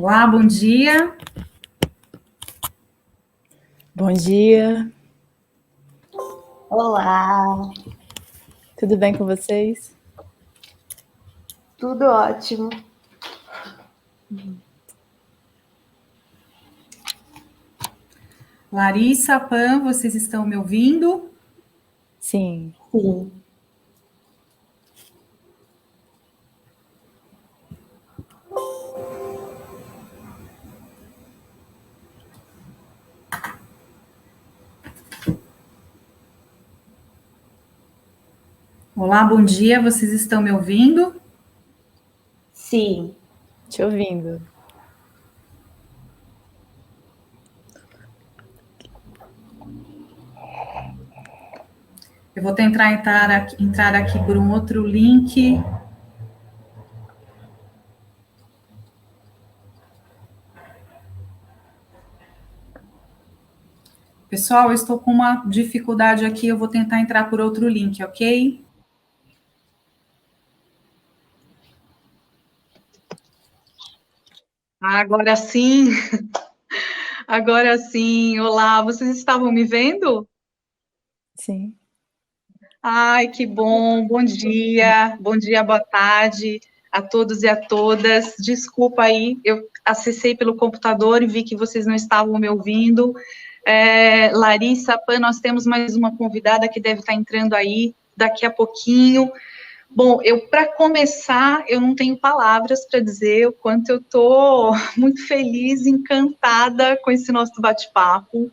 Olá, bom dia. Bom dia. Olá, Tudo bem com vocês? tudo ótimo. Larissa, Pan, vocês estão me ouvindo? Sim. Sim. Olá, bom dia, vocês estão me ouvindo? Sim. Te ouvindo. Eu vou tentar entrar aqui por um outro link. Pessoal, eu estou com uma dificuldade aqui, eu vou tentar entrar por outro link, ok? Agora sim. Agora sim. Olá, vocês estavam me vendo? Sim. Ai, que bom. Bom dia, boa tarde a todos e a todas. Desculpa aí, eu acessei pelo computador e vi que vocês não estavam me ouvindo. Larissa, Pan, nós temos mais uma convidada que deve estar entrando aí daqui a pouquinho. Bom, para começar, eu não tenho palavras para dizer o quanto eu estou muito feliz, encantada com esse nosso bate-papo.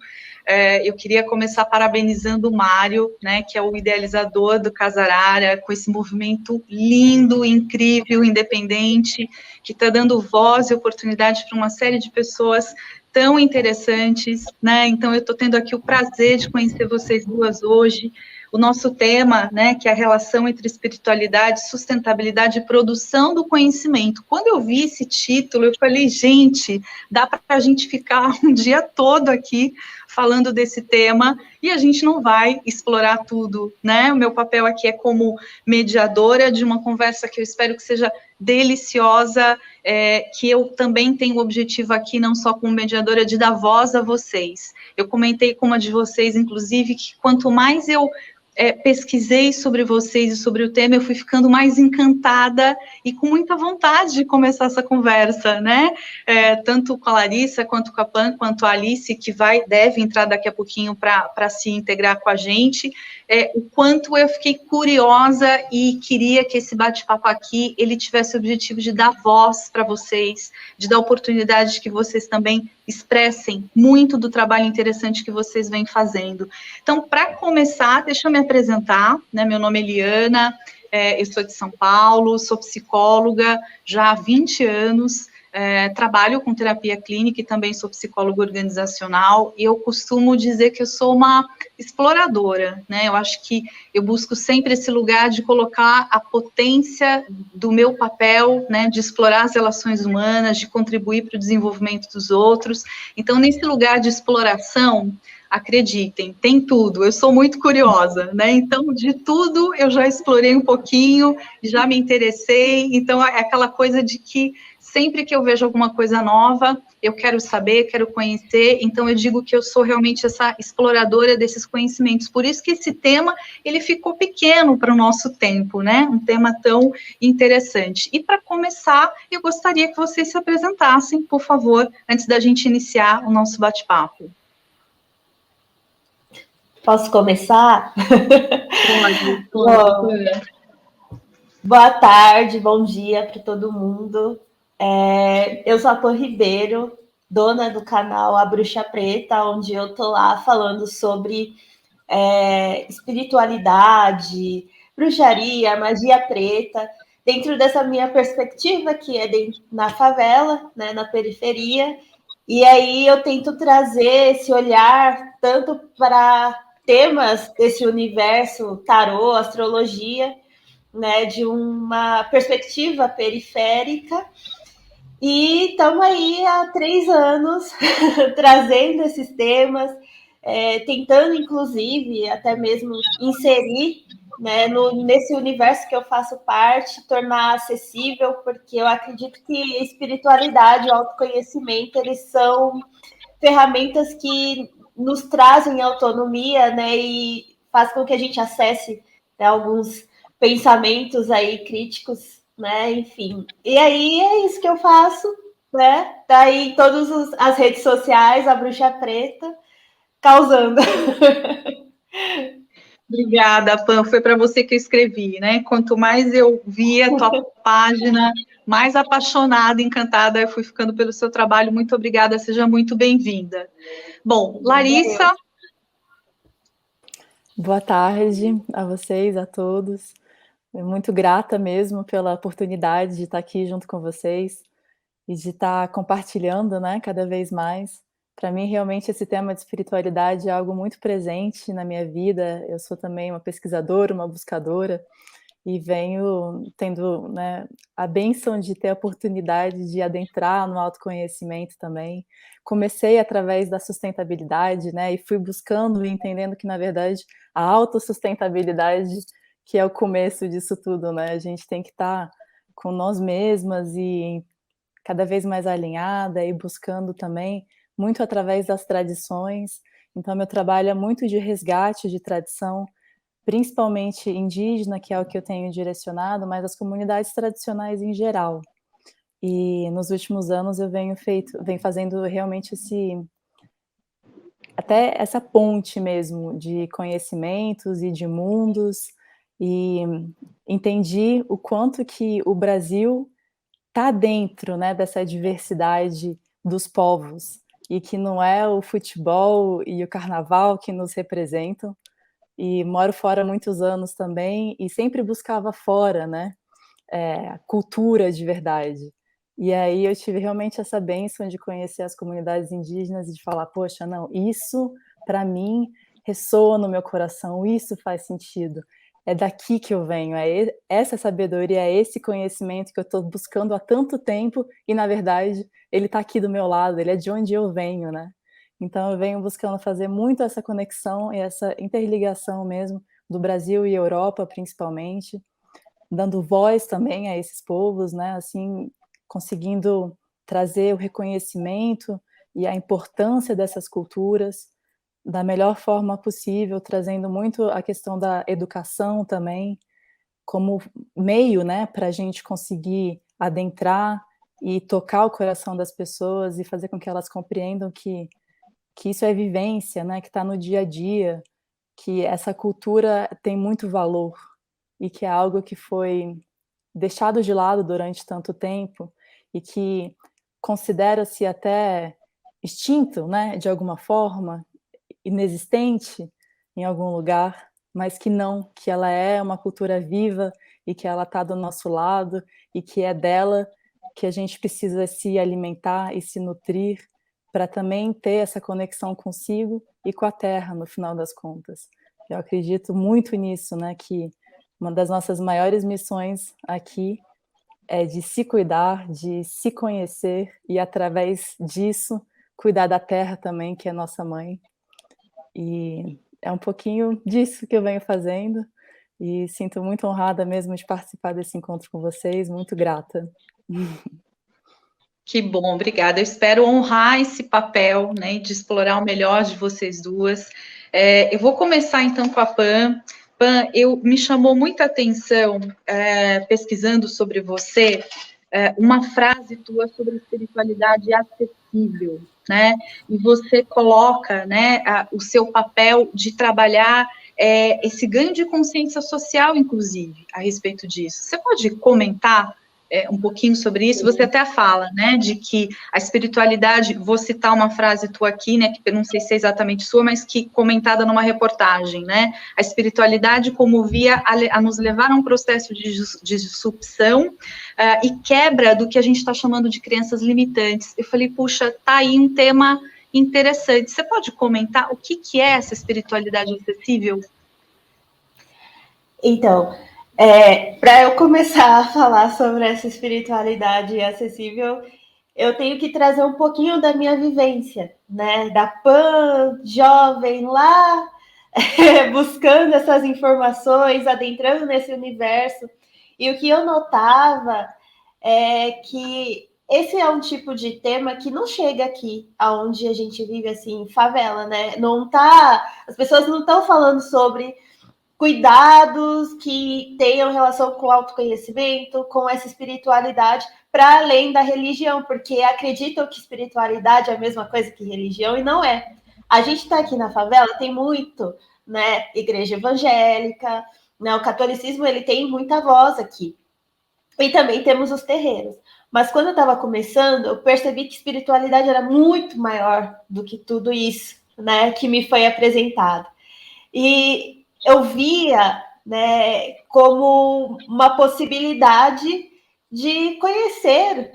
Eu queria começar parabenizando o Mário, né, que é o idealizador do Casarara, com esse movimento lindo, incrível, independente, que está dando voz e oportunidade para uma série de pessoas tão interessantes, né? Então, eu estou tendo aqui o prazer de conhecer vocês duas hoje. O nosso tema, né, que é a relação entre espiritualidade, sustentabilidade e produção do conhecimento. Quando eu vi esse título, eu falei, gente, dá para a gente ficar um dia todo aqui falando desse tema, e a gente não vai explorar tudo, né? O meu papel aqui é como mediadora de uma conversa que eu espero que seja deliciosa, que eu também tenho o objetivo aqui, não só como mediadora, de dar voz a vocês. Eu comentei com uma de vocês, inclusive, que quanto mais eu pesquisei sobre vocês e sobre o tema, eu fui ficando mais encantada e com muita vontade de começar essa conversa, né? Tanto com a Larissa, quanto com a Pan, quanto a Alice, que deve entrar daqui a pouquinho para se integrar com a gente, o quanto eu fiquei curiosa e queria que esse bate-papo aqui, ele tivesse o objetivo de dar voz para vocês, de dar oportunidade de que vocês também expressem muito do trabalho interessante que vocês vêm fazendo. Então, para começar, deixa eu me apresentar, né? Meu nome é Eliana, eu sou de São Paulo, sou psicóloga já há 20 anos, trabalho com terapia clínica e também sou psicóloga organizacional, e eu costumo dizer que eu sou uma exploradora, né? Eu acho que eu busco sempre esse lugar de colocar a potência do meu papel, né? De explorar as relações humanas, de contribuir para o desenvolvimento dos outros. Então, nesse lugar de exploração, acreditem, tem tudo. Eu sou muito curiosa, né? Então, de tudo eu já explorei um pouquinho, já me interessei. Então, é aquela coisa de que sempre que eu vejo alguma coisa nova, eu quero saber, quero conhecer. Então, eu digo que eu sou realmente essa exploradora desses conhecimentos. Por isso que esse tema, ele ficou pequeno para o nosso tempo, né? Um tema tão interessante. E para começar, eu gostaria que vocês se apresentassem, por favor, antes da gente iniciar o nosso bate-papo. Posso começar? Pode. Bom, boa tarde, bom dia para todo mundo. Eu sou a Pan Ribeiro, dona do canal A Bruxa Preta, onde eu tô lá falando sobre espiritualidade, bruxaria, magia preta, dentro dessa minha perspectiva, que é na favela, né, na periferia. E aí eu tento trazer esse olhar tanto para temas desse universo tarô, astrologia, né, de uma perspectiva periférica. E estamos aí há 3 anos trazendo esses temas, tentando, inclusive, até mesmo inserir, né, nesse universo que eu faço parte, tornar acessível, porque eu acredito que a espiritualidade, o autoconhecimento, eles são ferramentas que nos trazem autonomia, né, e faz com que a gente acesse, né, alguns pensamentos aí críticos, né, enfim. E aí é isso que eu faço, né, daí em todas as redes sociais, a Bruxa Preta, causando. Obrigada, Pan. Foi para você que eu escrevi, né? Quanto mais eu via a tua página, mais apaixonada, encantada eu fui ficando pelo seu trabalho. Muito obrigada, seja muito bem-vinda. Bom, Larissa. Boa tarde a vocês, a todos. Muito grata mesmo pela oportunidade de estar aqui junto com vocês e de estar compartilhando, né, cada vez mais. Para mim, realmente, esse tema de espiritualidade é algo muito presente na minha vida. Eu sou também uma pesquisadora, uma buscadora, e venho tendo, né, a bênção de ter a oportunidade de adentrar no autoconhecimento também. Comecei através da sustentabilidade, né, e fui buscando e entendendo que, na verdade, a autossustentabilidade que é o começo disso tudo, né? A gente tem que estar com nós mesmas e cada vez mais alinhada e buscando também muito através das tradições. Então, meu trabalho é muito de resgate de tradição, principalmente indígena, que é o que eu tenho direcionado, mas as comunidades tradicionais em geral. E nos últimos anos eu venho fazendo realmente até essa ponte mesmo de conhecimentos e de mundos, e entendi o quanto que o Brasil está dentro, né, dessa diversidade dos povos, e que não é o futebol e o carnaval que nos representam. E moro fora há muitos anos também, e sempre buscava fora, né, cultura de verdade. E aí eu tive realmente essa bênção de conhecer as comunidades indígenas e de falar, poxa, não, isso para mim ressoa no meu coração, isso faz sentido. É daqui que eu venho, essa sabedoria, é esse conhecimento que eu estou buscando há tanto tempo e, na verdade, ele está aqui do meu lado, ele é de onde eu venho, né? Então eu venho buscando fazer muito essa conexão e essa interligação mesmo do Brasil e Europa, principalmente, dando voz também a esses povos, né? Assim, conseguindo trazer o reconhecimento e a importância dessas culturas da melhor forma possível, trazendo muito a questão da educação também, como meio, né, para a gente conseguir adentrar e tocar o coração das pessoas e fazer com que elas compreendam que isso é vivência, né, que está no dia a dia, que essa cultura tem muito valor e que é algo que foi deixado de lado durante tanto tempo e que considera-se até extinto, né, de alguma forma, inexistente em algum lugar, mas que não, que ela é uma cultura viva e que ela está do nosso lado e que é dela que a gente precisa se alimentar e se nutrir para também ter essa conexão consigo e com a terra, no final das contas. Eu acredito muito nisso, né, que uma das nossas maiores missões aqui é de se cuidar, de se conhecer e, através disso, cuidar da terra também, que é nossa mãe. E é um pouquinho disso que eu venho fazendo e sinto muito honrada mesmo de participar desse encontro com vocês, muito grata. Que bom, obrigada. Eu espero honrar esse papel, né, de explorar o melhor de vocês duas. Eu vou começar então com a Pan. Pan, me chamou muita atenção, pesquisando sobre você, uma frase tua sobre espiritualidade acessível, né? E você coloca, né, o seu papel de trabalhar esse ganho de consciência social, inclusive, a respeito disso. Você pode comentar um pouquinho sobre isso? Você até fala, né, de que a espiritualidade, vou citar uma frase tua aqui, né, que eu não sei se é exatamente sua, mas que comentada numa reportagem, né, a espiritualidade como via a nos levar a um processo de disrupção e quebra do que a gente está chamando de crenças limitantes. Eu falei, puxa, tá aí um tema interessante. Você pode comentar o que é essa espiritualidade acessível? Então, para eu começar a falar sobre essa espiritualidade acessível, eu tenho que trazer um pouquinho da minha vivência, né? Da Pan, jovem lá, buscando essas informações, adentrando nesse universo. E o que eu notava é que esse é um tipo de tema que não chega aqui, aonde a gente vive assim, favela, né? Não tá, as pessoas não estão falando sobre cuidados que tenham relação com o autoconhecimento, com essa espiritualidade, para além da religião, porque acreditam que espiritualidade é a mesma coisa que religião e não é. A gente está aqui na favela, tem muito, né, igreja evangélica, né, o catolicismo ele tem muita voz aqui. E também temos os terreiros. Mas quando eu estava começando, eu percebi que espiritualidade era muito maior do que tudo isso, né, que me foi apresentado. E eu via, né, como uma possibilidade de conhecer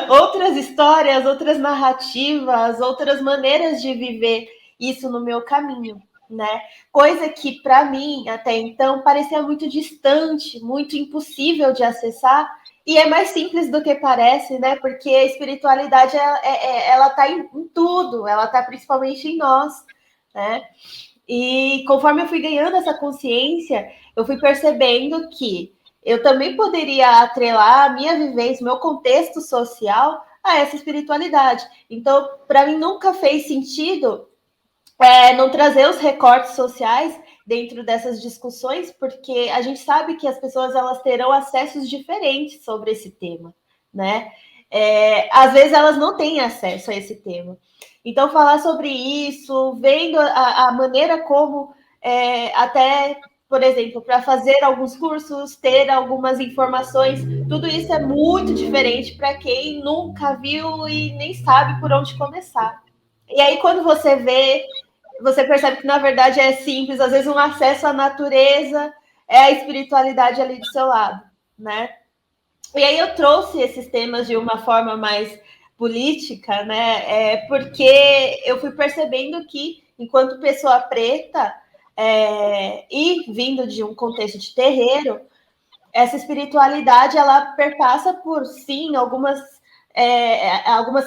outras histórias, outras narrativas, outras maneiras de viver isso no meu caminho, né? Coisa que para mim até então parecia muito distante, muito impossível de acessar. E é mais simples do que parece, né? Porque a espiritualidade ela está em tudo, ela está principalmente em nós, né? E conforme eu fui ganhando essa consciência, eu fui percebendo que eu também poderia atrelar a minha vivência, meu contexto social a essa espiritualidade. Então, para mim, nunca fez sentido não trazer os recortes sociais dentro dessas discussões, porque a gente sabe que as pessoas elas terão acessos diferentes sobre esse tema, né? Às vezes elas não têm acesso a esse tema. Então, falar sobre isso, vendo a maneira como até, por exemplo, para fazer alguns cursos, ter algumas informações, tudo isso é muito diferente para quem nunca viu e nem sabe por onde começar. E aí, quando você vê, você percebe que, na verdade, é simples. Às vezes, um acesso à natureza é a espiritualidade ali do seu lado, né? E aí eu trouxe esses temas de uma forma mais política, né? Porque eu fui percebendo que, enquanto pessoa preta, e vindo de um contexto de terreiro, essa espiritualidade ela perpassa por sim algumas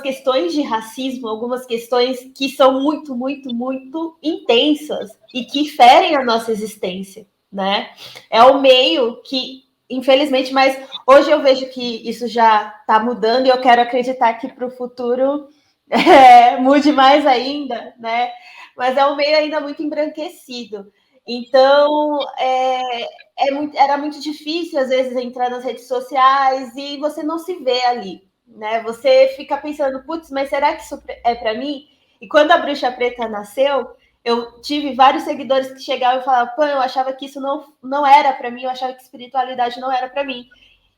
questões de racismo, algumas questões que são muito, muito, muito intensas e que ferem a nossa existência, né? É o meio que, infelizmente, mas hoje eu vejo que isso já está mudando e eu quero acreditar que para o futuro mude mais ainda, né? Mas é um meio ainda muito embranquecido. Então, era muito difícil, às vezes, entrar nas redes sociais e você não se vê ali, né? Você fica pensando, putz, mas será que isso é para mim? E quando a Bruxa Preta nasceu, eu tive vários seguidores que chegavam e falavam, pô, eu achava que isso não era para mim, eu achava que espiritualidade não era para mim.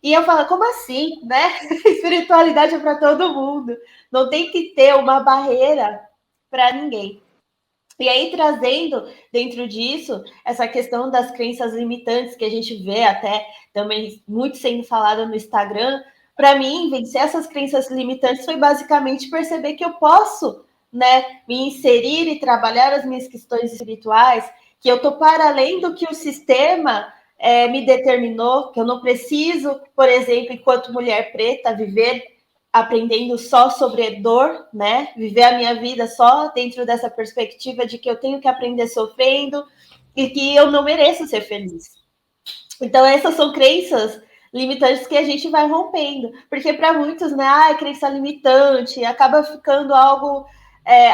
E eu falo, como assim, né? Espiritualidade é para todo mundo. Não tem que ter uma barreira para ninguém. E aí, trazendo dentro disso essa questão das crenças limitantes que a gente vê até também muito sendo falada no Instagram, para mim, vencer essas crenças limitantes foi basicamente perceber que eu posso, né, me inserir e trabalhar as minhas questões espirituais, que eu estou para além do que o sistema me determinou, que eu não preciso, por exemplo, enquanto mulher preta, viver aprendendo só sobre dor, né? Viver a minha vida só dentro dessa perspectiva de que eu tenho que aprender sofrendo e que eu não mereço ser feliz. Então, essas são crenças limitantes que a gente vai rompendo. Porque para muitos, né, crença limitante, acaba ficando algo...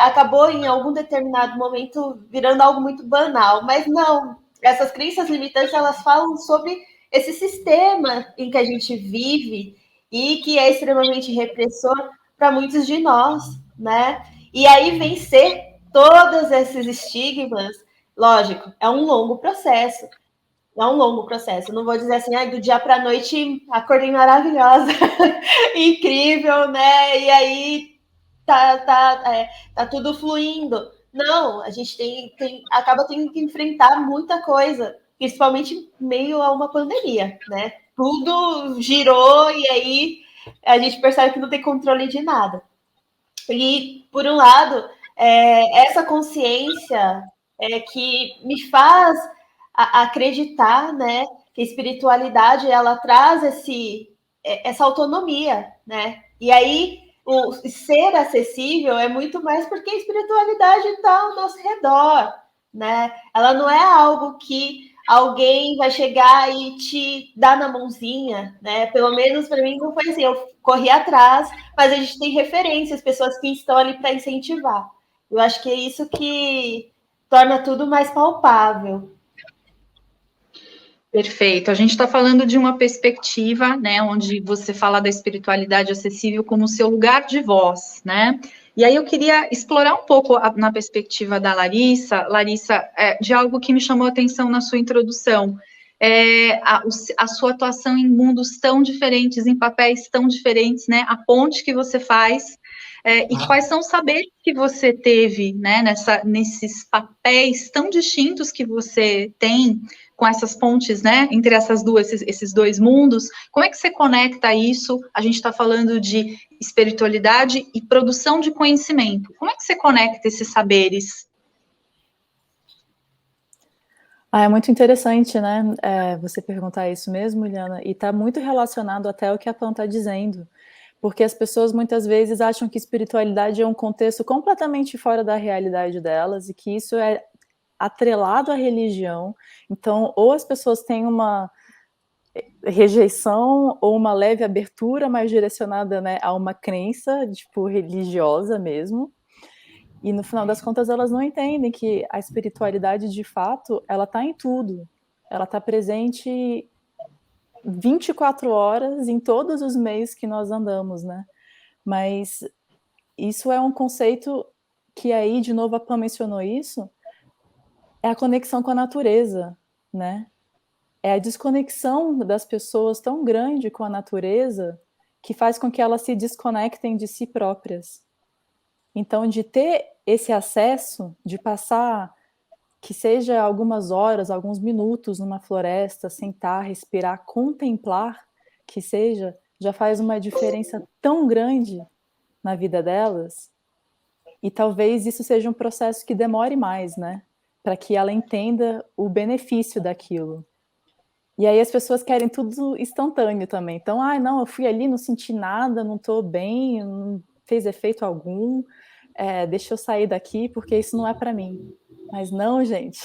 acabou em algum determinado momento virando algo muito banal. Mas não, essas crenças limitantes, elas falam sobre esse sistema em que a gente vive e que é extremamente repressor para muitos de nós, né? E aí vencer todos esses estigmas, lógico, é um longo processo. É um longo processo. Não vou dizer assim, do dia para a noite acordei maravilhosa, incrível, né? E aí tá tudo fluindo. Não, a gente acaba tendo que enfrentar muita coisa, principalmente meio a uma pandemia, né? Tudo girou e aí a gente percebe que não tem controle de nada. E, por um lado, essa consciência que me faz acreditar, né, que a espiritualidade ela traz essa autonomia, né? E aí o ser acessível é muito mais porque a espiritualidade está ao nosso redor, né? Ela não é algo que alguém vai chegar e te dar na mãozinha, né? Pelo menos para mim não foi assim. Eu corri atrás, mas a gente tem referências, pessoas que estão ali para incentivar. Eu acho que é isso que torna tudo mais palpável. Perfeito. A gente está falando de uma perspectiva, né, onde você fala da espiritualidade acessível como seu lugar de voz, né? E aí eu queria explorar um pouco na perspectiva da Larissa, de algo que me chamou a atenção na sua introdução. A sua atuação em mundos tão diferentes, em papéis tão diferentes, né? A ponte que você faz. E quais são os saberes que você teve, né, nesses papéis tão distintos que você tem com essas pontes, né, entre esses dois mundos? Como é que você conecta isso? A gente está falando de espiritualidade e produção de conhecimento. Como é que você conecta esses saberes? É muito interessante, né, você perguntar isso mesmo, Liana, e está muito relacionado até ao que a Pan está dizendo, porque as pessoas muitas vezes acham que espiritualidade é um contexto completamente fora da realidade delas, e que isso é atrelado à religião. Então, ou as pessoas têm uma rejeição ou uma leve abertura mais direcionada, né, a uma crença, tipo, religiosa mesmo, e no final das contas elas não entendem que a espiritualidade, de fato, ela está em tudo, ela está presente 24 horas em todos os meios que nós andamos, né? Mas isso é um conceito que aí, de novo, a Pam mencionou isso, é a conexão com a natureza, né? É a desconexão das pessoas tão grande com a natureza que faz com que elas se desconectem de si próprias. Então, de ter esse acesso, de passar, que seja algumas horas, alguns minutos numa floresta, sentar, respirar, contemplar, que seja, já faz uma diferença tão grande na vida delas. E talvez isso seja um processo que demore mais, né? Para que ela entenda o benefício daquilo. E aí as pessoas querem tudo instantâneo também. Então, não, eu fui ali, não senti nada, não estou bem, não fez efeito algum, deixa eu sair daqui porque isso não é para mim. Mas não, gente,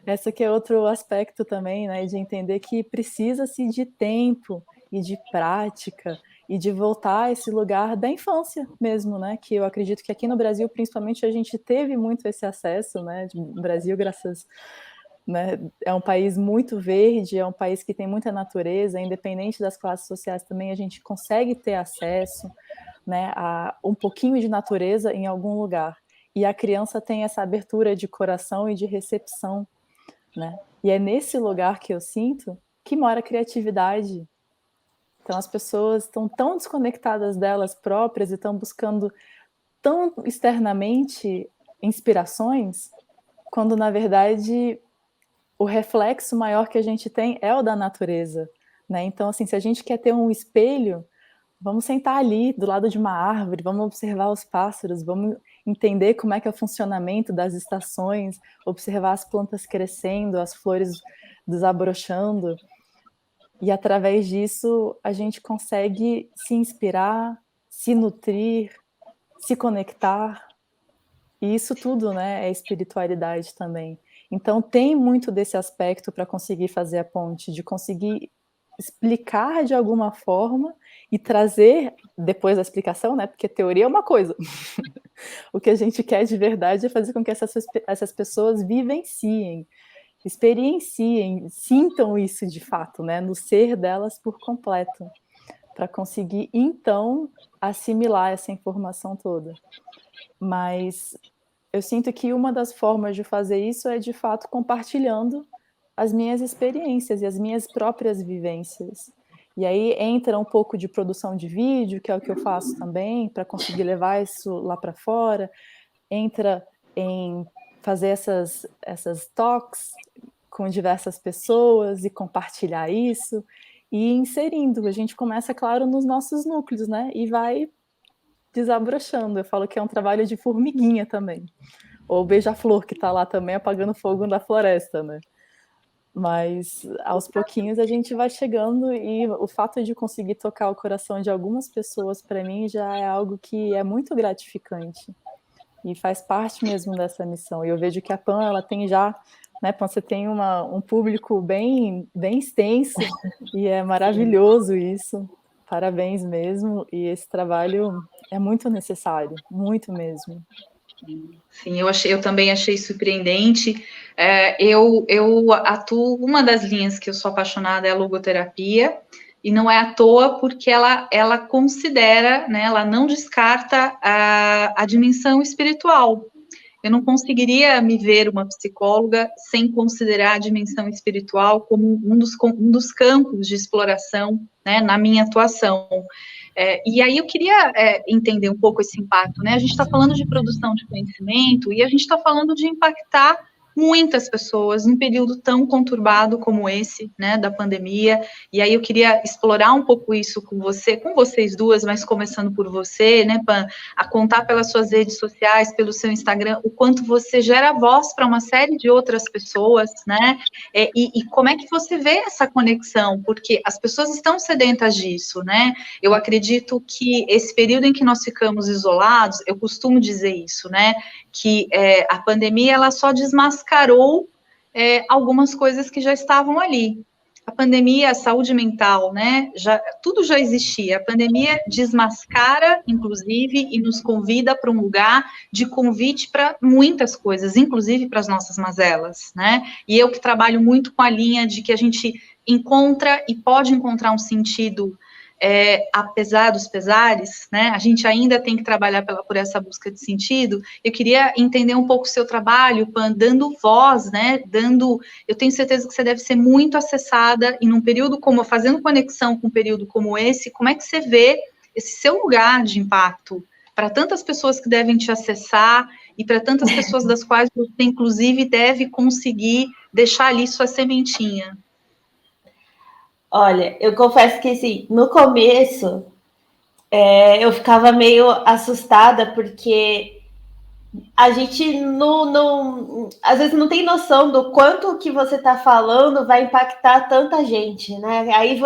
esse aqui é outro aspecto também, né, de entender que precisa-se de tempo e de prática e de voltar a esse lugar da infância mesmo, né, que eu acredito que aqui no Brasil, principalmente, a gente teve muito esse acesso, né, no Brasil, graças, né, é um país muito verde, é um país que tem muita natureza, independente das classes sociais também, a gente consegue ter acesso, né, a um pouquinho de natureza em algum lugar. E a criança tem essa abertura de coração e de recepção, né? E é nesse lugar que eu sinto que mora a criatividade. Então as pessoas estão tão desconectadas delas próprias e estão buscando tão externamente inspirações, quando na verdade o reflexo maior que a gente tem é o da natureza, né? Então, assim, se a gente quer ter um espelho, vamos sentar ali do lado de uma árvore, vamos observar os pássaros, vamos entender como é que é o funcionamento das estações, observar as plantas crescendo, as flores desabrochando. E através disso a gente consegue se inspirar, se nutrir, se conectar. E isso tudo, né, é espiritualidade também. Então tem muito desse aspecto para conseguir fazer a ponte, de conseguir explicar de alguma forma e trazer, depois da explicação, né, porque teoria é uma coisa, o que a gente quer de verdade é fazer com que essas pessoas vivenciem, experienciem, sintam isso de fato, né, no ser delas por completo, para conseguir, então, assimilar essa informação toda. Mas eu sinto que uma das formas de fazer isso é, de fato, compartilhando as minhas experiências e as minhas próprias vivências. E aí entra um pouco de produção de vídeo, que é o que eu faço também, para conseguir levar isso lá para fora. Entra em fazer essas talks com diversas pessoas e compartilhar isso. E inserindo, a gente começa, claro, nos nossos núcleos, né? E vai desabrochando. Eu falo que é um trabalho de formiguinha também. Ou o beija-flor, que está lá também apagando fogo na floresta, né? Mas aos pouquinhos a gente vai chegando, e o fato de conseguir tocar o coração de algumas pessoas, para mim, já é algo que é muito gratificante e faz parte mesmo dessa missão. E eu vejo que a Pan, ela tem já, né, Pan, você tem um público bem extenso, e é maravilhoso isso. Parabéns mesmo, e esse trabalho é muito necessário, muito mesmo. Sim, eu também achei surpreendente. Eu atuo, uma das linhas que eu sou apaixonada é a logoterapia, e não é à toa porque ela considera, né, ela não descarta a dimensão espiritual. Eu não conseguiria me ver uma psicóloga sem considerar a dimensão espiritual como um dos campos de exploração, né, na minha atuação. E aí eu queria entender um pouco esse impacto, né? A gente está falando de produção de conhecimento e a gente está falando de impactar muitas pessoas num período tão conturbado como esse, né, da pandemia. E aí eu queria explorar um pouco isso com vocês duas, mas começando por você, né, Pan, a contar pelas suas redes sociais, pelo seu Instagram, o quanto você gera voz para uma série de outras pessoas, né? E como é que você vê essa conexão? Porque as pessoas estão sedentas disso, né? Eu acredito que esse período em que nós ficamos isolados, eu costumo dizer isso, né? Que a pandemia, ela só desmascarou algumas coisas que já estavam ali. A pandemia, a saúde mental, né? Tudo já existia. A pandemia desmascara, inclusive, e nos convida para um lugar de convite para muitas coisas, inclusive para as nossas mazelas, né? E eu que trabalho muito com a linha de que a gente encontra e pode encontrar um sentido apesar dos pesares, né, a gente ainda tem que trabalhar por essa busca de sentido. Eu queria entender um pouco o seu trabalho, Pan, dando voz, né, eu tenho certeza que você deve ser muito acessada, e num período fazendo conexão com um período como esse, como é que você vê esse seu lugar de impacto para tantas pessoas que devem te acessar, e para tantas pessoas das quais você, inclusive, deve conseguir deixar ali sua sementinha? Olha, eu confesso que, assim, no começo, eu ficava meio assustada, porque a gente às vezes não tem noção do quanto que você está falando vai impactar tanta gente, né? Aí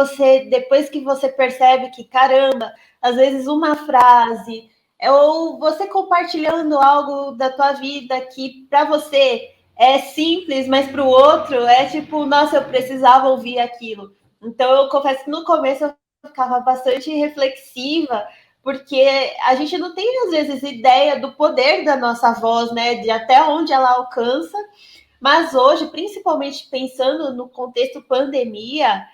depois que você percebe que, caramba, às vezes uma frase, ou você compartilhando algo da tua vida que para você é simples, mas para o outro é tipo, nossa, eu precisava ouvir aquilo. Então eu confesso que no começo eu ficava bastante reflexiva, porque a gente não tem, às vezes, ideia do poder da nossa voz, né, de até onde ela alcança, mas hoje, principalmente pensando no contexto pandemia,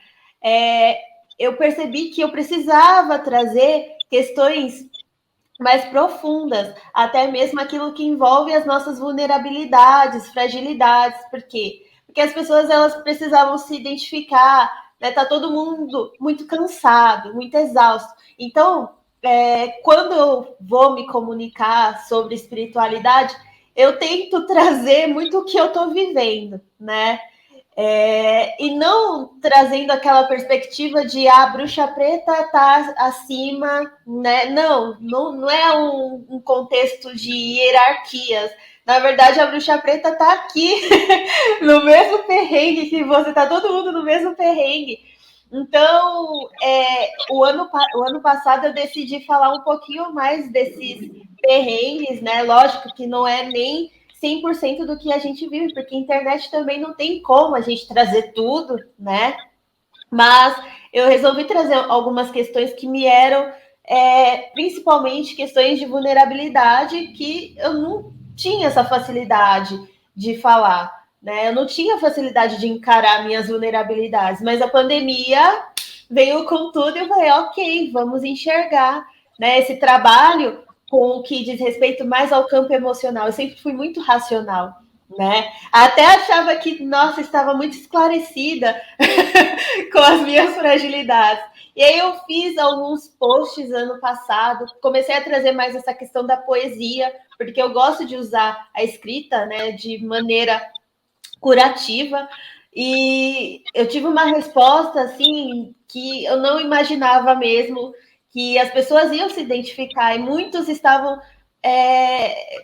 eu percebi que eu precisava trazer questões mais profundas, até mesmo aquilo que envolve as nossas vulnerabilidades, fragilidades. Por quê? Porque as pessoas, elas precisavam se identificar, né? Tá todo mundo muito cansado, muito exausto. Então, quando eu vou me comunicar sobre espiritualidade, eu tento trazer muito o que eu estou vivendo, né? E não trazendo aquela perspectiva de a bruxa preta está acima, né? Não é um contexto de hierarquias. Na verdade, a bruxa preta está aqui no mesmo perrengue que você, está todo mundo no mesmo perrengue. Então, o ano passado eu decidi falar um pouquinho mais desses perrengues, né? Lógico que não é nem 100% do que a gente vive, porque a internet também não tem como a gente trazer tudo, né? Mas eu resolvi trazer algumas questões que me eram, principalmente questões de vulnerabilidade, que eu não tinha essa facilidade de falar, né? Eu não tinha facilidade de encarar minhas vulnerabilidades, mas a pandemia veio com tudo e eu falei, ok, vamos enxergar, né, esse trabalho com o que diz respeito mais ao campo emocional. Eu sempre fui muito racional, né? Até achava que, nossa, estava muito esclarecida com as minhas fragilidades. E aí eu fiz alguns posts ano passado, comecei a trazer mais essa questão da poesia, porque eu gosto de usar a escrita, né, de maneira curativa. E eu tive uma resposta, assim, que eu não imaginava mesmo, que as pessoas iam se identificar, e muitos estavam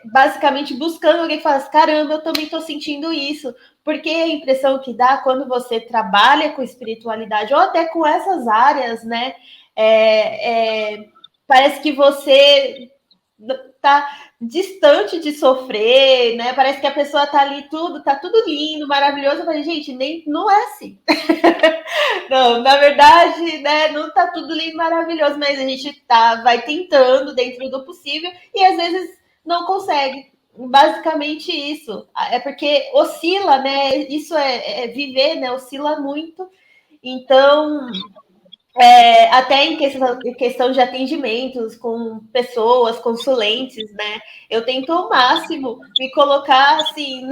basicamente buscando alguém que fala assim, caramba, eu também estou sentindo isso. Porque a impressão que dá quando você trabalha com espiritualidade, ou até com essas áreas, né? Parece que você tá distante de sofrer, né? Parece que a pessoa tá ali tá tudo lindo, maravilhoso. Eu falei, gente, nem não é assim. Não, na verdade, né, não tá tudo lindo, maravilhoso, mas a gente vai tentando dentro do possível e às vezes não consegue. Basicamente isso. É porque oscila, né? Isso é viver, né? Oscila muito. Então, até em questão de atendimentos com pessoas, consulentes, né? Eu tento ao máximo me colocar assim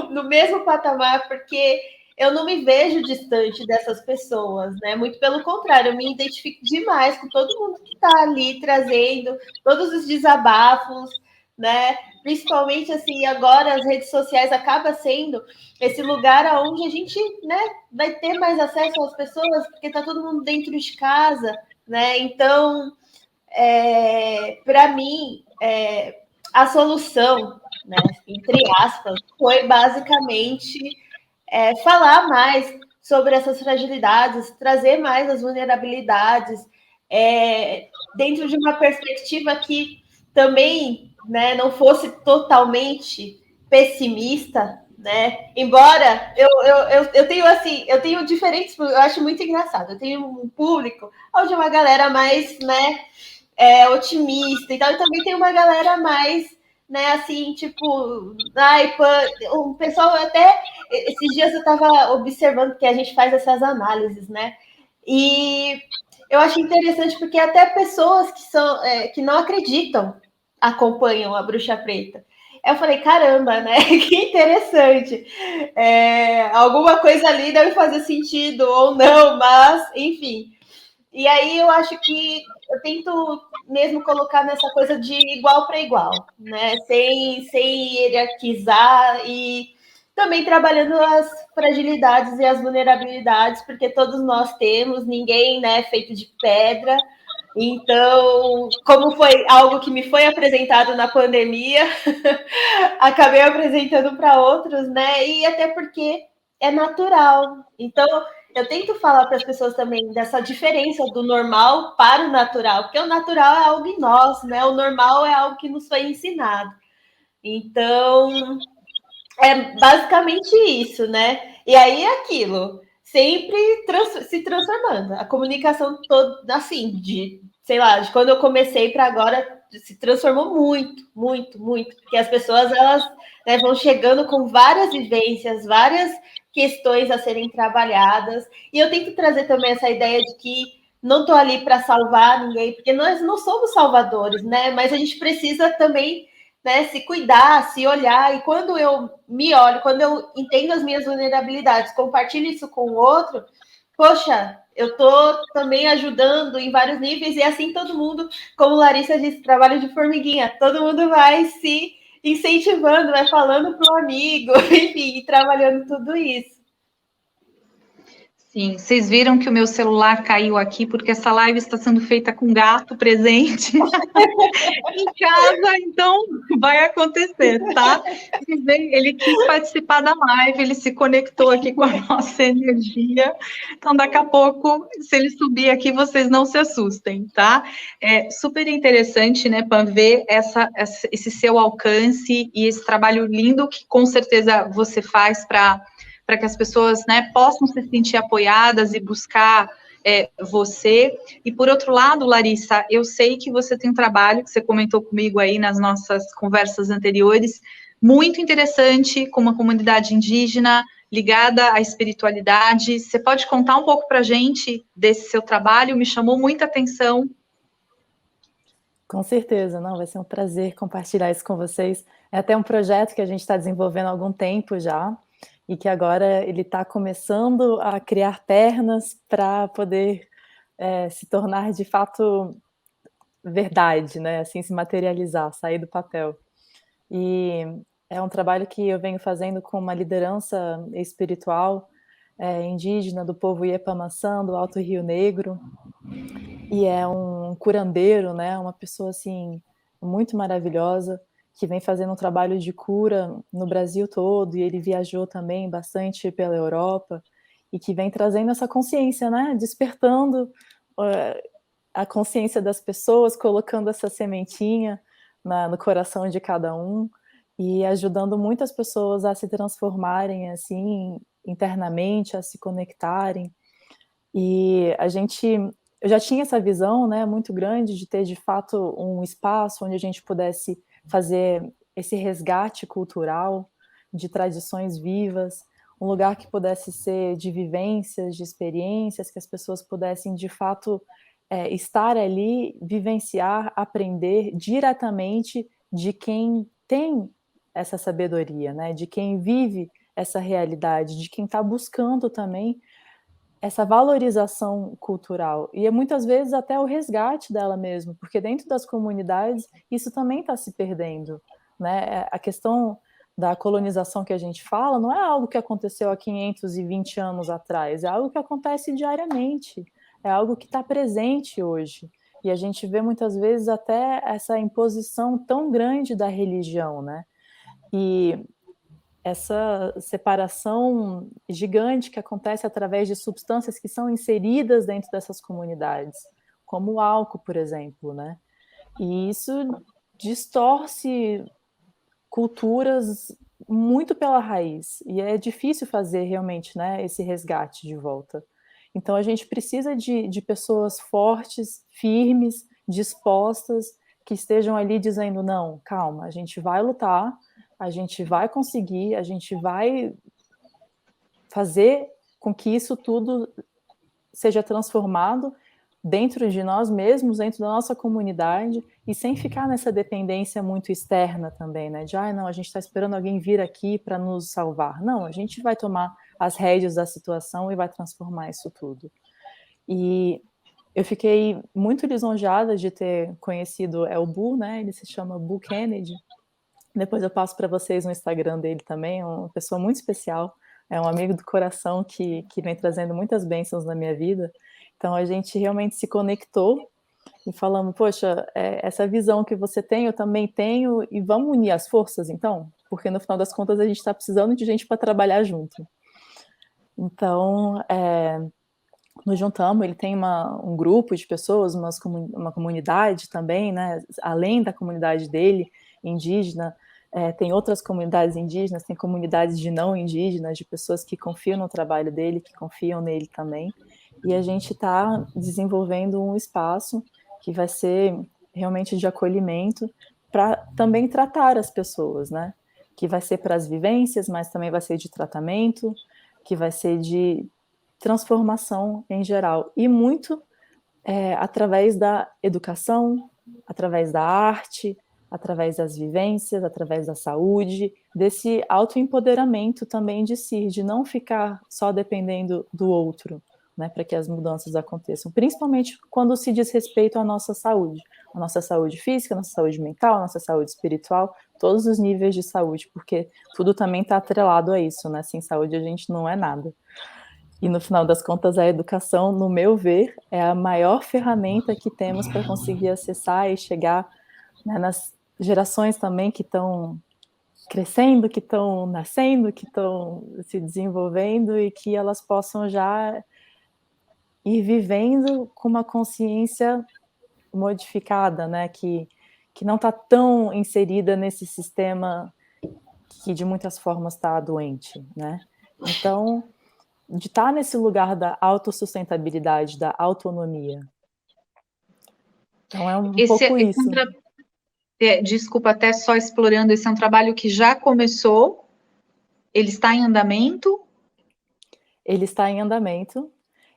no mesmo patamar, porque eu não me vejo distante dessas pessoas, né? Muito pelo contrário, eu me identifico demais com todo mundo que está ali trazendo todos os desabafos, né? Principalmente assim, agora as redes sociais acaba sendo esse lugar aonde a gente, né, vai ter mais acesso às pessoas, porque está todo mundo dentro de casa, né? Então, para mim, a solução, né, entre aspas, foi basicamente falar mais sobre essas fragilidades, trazer mais as vulnerabilidades, dentro de uma perspectiva que também, né, não fosse totalmente pessimista, né? Embora eu tenho assim, eu tenho diferentes, eu acho muito engraçado. Eu tenho um público onde uma galera mais, né, otimista e tal, e também tem uma galera mais, né, assim, tipo, ai, o pessoal até esses dias eu estava observando que a gente faz essas análises, né? E eu acho interessante porque até pessoas que não acreditam acompanham a Bruxa Preta. Eu falei, caramba, né? Que interessante. Alguma coisa ali deve fazer sentido ou não, mas, enfim. E aí eu acho que eu tento mesmo colocar nessa coisa de igual para igual, né? Sem hierarquizar e também trabalhando as fragilidades e as vulnerabilidades, porque todos nós temos, ninguém, né, é feito de pedra. Então, como foi algo que me foi apresentado na pandemia, acabei apresentando para outros, né? E até porque é natural. Então, eu tento falar para as pessoas também dessa diferença do normal para o natural, porque o natural é algo em nós, né? O normal é algo que nos foi ensinado. Então, é basicamente isso, né? E aí é aquilo, sempre se transformando. A comunicação toda, assim, sei lá, de quando eu comecei para agora, se transformou muito, muito, muito. Porque as pessoas, elas, né, vão chegando com várias vivências, várias questões a serem trabalhadas. E eu tento trazer também essa ideia de que não estou ali para salvar ninguém, porque nós não somos salvadores, né? Mas a gente precisa também, né, se cuidar, se olhar, e quando eu me olho, quando eu entendo as minhas vulnerabilidades, compartilho isso com o outro, poxa, eu estou também ajudando em vários níveis, e assim todo mundo, como Larissa disse, trabalho de formiguinha, todo mundo vai se incentivando, vai falando para o amigo, enfim, trabalhando tudo isso. Sim, vocês viram que o meu celular caiu aqui porque essa live está sendo feita com gato presente em casa, então vai acontecer, tá? Ele quis participar da live, ele se conectou aqui com a nossa energia, então daqui a pouco, se ele subir aqui, vocês não se assustem, tá? É super interessante, né, Pam, ver esse seu alcance e esse trabalho lindo que com certeza você faz para que as pessoas, né, possam se sentir apoiadas e buscar você. E por outro lado, Larissa, eu sei que você tem um trabalho que você comentou comigo aí nas nossas conversas anteriores, muito interessante com uma comunidade indígena ligada à espiritualidade. Você pode contar um pouco para a gente desse seu trabalho? Me chamou muita atenção. Com certeza, não, vai ser um prazer compartilhar isso com vocês. É até um projeto que a gente está desenvolvendo há algum tempo já, e que agora ele está começando a criar pernas para poder se tornar de fato verdade, né? Assim, se materializar, sair do papel. E é um trabalho que eu venho fazendo com uma liderança espiritual indígena do povo Iepamaçã, do Alto Rio Negro, e é um curandeiro, né? Uma pessoa assim muito maravilhosa, que vem fazendo um trabalho de cura no Brasil todo, e ele viajou também bastante pela Europa, e que vem trazendo essa consciência, né? Despertando a consciência das pessoas, colocando essa sementinha no coração de cada um, e ajudando muitas pessoas a se transformarem, assim, internamente, a se conectarem. E eu já tinha essa visão, né, muito grande de ter, de fato, um espaço onde a gente pudesse fazer esse resgate cultural de tradições vivas, um lugar que pudesse ser de vivências, de experiências, que as pessoas pudessem, de fato, estar ali, vivenciar, aprender diretamente de quem tem essa sabedoria, né, de quem vive essa realidade, de quem está buscando também essa valorização cultural, e muitas vezes até o resgate dela mesmo, porque dentro das comunidades isso também está se perdendo, né? A questão da colonização que a gente fala não é algo que aconteceu há 520 anos atrás, é algo que acontece diariamente, é algo que está presente hoje, e a gente vê muitas vezes até essa imposição tão grande da religião, né? E essa separação gigante que acontece através de substâncias que são inseridas dentro dessas comunidades, como o álcool, por exemplo, né? E isso distorce culturas muito pela raiz, e é difícil fazer realmente, né, esse resgate de volta. Então a gente precisa de pessoas fortes, firmes, dispostas, que estejam ali dizendo, não, calma, a gente vai lutar, a gente vai conseguir, a gente vai fazer com que isso tudo seja transformado dentro de nós mesmos, dentro da nossa comunidade, e sem ficar nessa dependência muito externa também, né? De, não, a gente está esperando alguém vir aqui para nos salvar. Não, a gente vai tomar as rédeas da situação e vai transformar isso tudo. E eu fiquei muito lisonjeada de ter conhecido o Bu, né? Ele se chama Bu Kennedy. Depois eu passo para vocês no Instagram dele também, é uma pessoa muito especial, é um amigo do coração que vem trazendo muitas bênçãos na minha vida. Então a gente realmente se conectou e falamos, poxa, essa visão que você tem, eu também tenho, e vamos unir as forças então? Porque no final das contas a gente está precisando de gente para trabalhar junto. Então, nos juntamos, ele tem um grupo de pessoas, uma comunidade também, né, além da comunidade dele, indígena, tem outras comunidades indígenas, tem comunidades de não indígenas, de pessoas que confiam no trabalho dele, que confiam nele também, e a gente está desenvolvendo um espaço que vai ser realmente de acolhimento para também tratar as pessoas, né, que vai ser para as vivências, mas também vai ser de tratamento, que vai ser de transformação em geral, e muito através da educação, através da arte, através das vivências, através da saúde, desse autoempoderamento também de si, de não ficar só dependendo do outro, né, para que as mudanças aconteçam, principalmente quando se diz respeito à nossa saúde física, a nossa saúde mental, a nossa saúde espiritual, todos os níveis de saúde, porque tudo também está atrelado a isso, né, sem saúde a gente não é nada. E no final das contas, a educação, no meu ver, é a maior ferramenta que temos para conseguir acessar e chegar, né, nas gerações também que estão crescendo, que estão nascendo, que estão se desenvolvendo, e que elas possam já ir vivendo com uma consciência modificada, né, que não está tão inserida nesse sistema que de muitas formas está doente, né? Então, de estar nesse lugar da autossustentabilidade, da autonomia. Então é um pouco isso. Desculpa, até só explorando, esse é um trabalho que já começou, ele está em andamento? Ele está em andamento,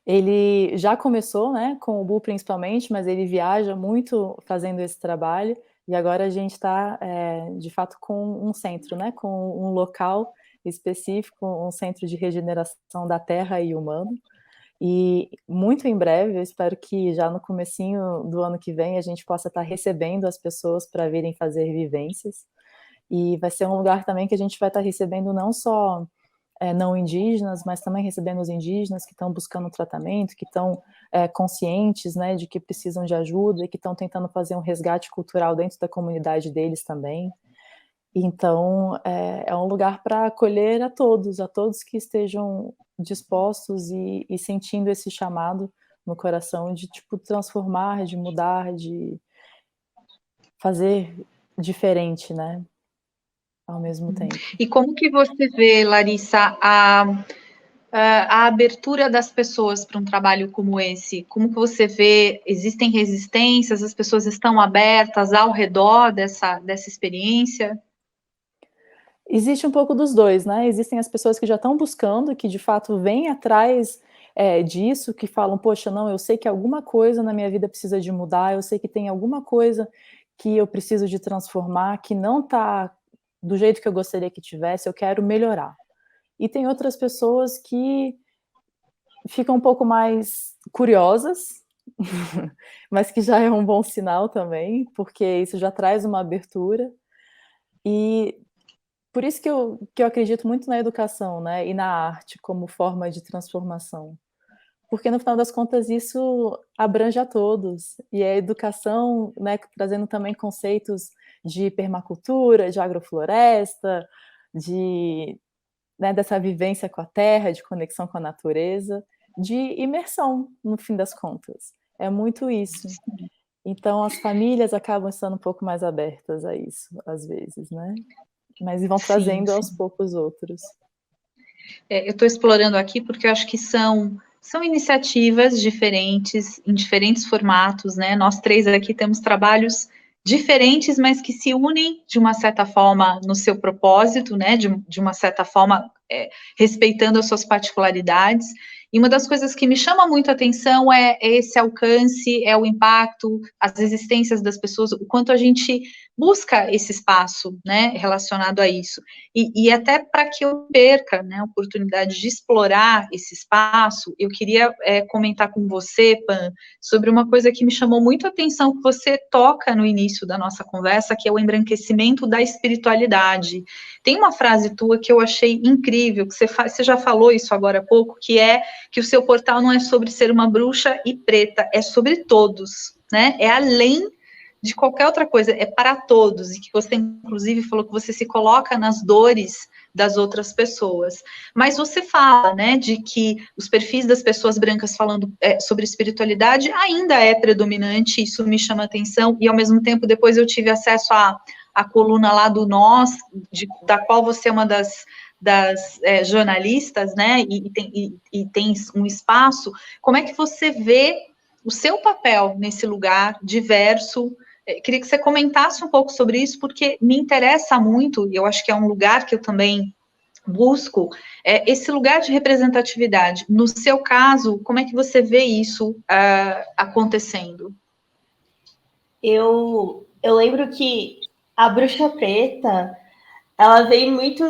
ele já começou, né, com o Bu principalmente, mas ele viaja muito fazendo esse trabalho, e agora a gente está, de fato, com um centro, né, com um local específico, um centro de regeneração da terra e humano, e muito em breve, eu espero que já no comecinho do ano que vem a gente possa estar recebendo as pessoas para virem fazer vivências, e vai ser um lugar também que a gente vai estar recebendo não só não indígenas, mas também recebendo os indígenas que estão buscando tratamento, que estão conscientes, né, de que precisam de ajuda e que estão tentando fazer um resgate cultural dentro da comunidade deles também. Então, é um lugar para acolher a todos que estejam dispostos e sentindo esse chamado no coração de, tipo, transformar, de mudar, de fazer diferente, né, ao mesmo tempo. E como que você vê, Larissa, a abertura das pessoas para um trabalho como esse? Como que você vê? Existem resistências? As pessoas estão abertas ao redor dessa experiência? Existe um pouco dos dois, né? Existem as pessoas que já estão buscando, que de fato vêm atrás disso, que falam, poxa, não, eu sei que alguma coisa na minha vida precisa de mudar, eu sei que tem alguma coisa que eu preciso de transformar, que não está do jeito que eu gostaria que tivesse, eu quero melhorar. E tem outras pessoas que ficam um pouco mais curiosas, mas que já é um bom sinal também, porque isso já traz uma abertura. E por isso que eu acredito muito na educação, né, e na arte como forma de transformação. Porque, no final das contas, isso abrange a todos. E a educação, né, trazendo também conceitos de permacultura, de agrofloresta, né, dessa vivência com a terra, de conexão com a natureza, de imersão, no fim das contas. É muito isso. Então, as famílias acabam estando um pouco mais abertas a isso, às vezes, né? Mas vão trazendo aos poucos outros. Eu estou explorando aqui porque eu acho que são iniciativas diferentes, em diferentes formatos, né? Nós três aqui temos trabalhos diferentes, mas que se unem de uma certa forma no seu propósito, né? De uma certa forma, respeitando as suas particularidades. E uma das coisas que me chama muito a atenção é esse alcance, é o impacto, as existências das pessoas, o quanto a gente busca esse espaço, né, relacionado a isso. E até para que eu perca, né, a oportunidade de explorar esse espaço, eu queria comentar com você, Pan, sobre uma coisa que me chamou muito a atenção, que você toca no início da nossa conversa, que é o embranquecimento da espiritualidade. Tem uma frase tua que eu achei incrível, que você já falou isso agora há pouco, que é que o seu portal não é sobre ser uma bruxa e preta, é sobre todos, né? É além de qualquer outra coisa, é para todos, e que você, inclusive, falou que você se coloca nas dores das outras pessoas. Mas você fala, né, de que os perfis das pessoas brancas falando sobre espiritualidade ainda é predominante, isso me chama atenção, e ao mesmo tempo, depois eu tive acesso à coluna lá do Nós, da qual você é uma das jornalistas, né, e tem um espaço. Como é que você vê o seu papel nesse lugar diverso? Queria que você comentasse um pouco sobre isso, porque me interessa muito, e eu acho que é um lugar que eu também busco, esse lugar de representatividade. No seu caso, como é que você vê isso acontecendo? Eu lembro que a Bruxa Preta, ela veio muito...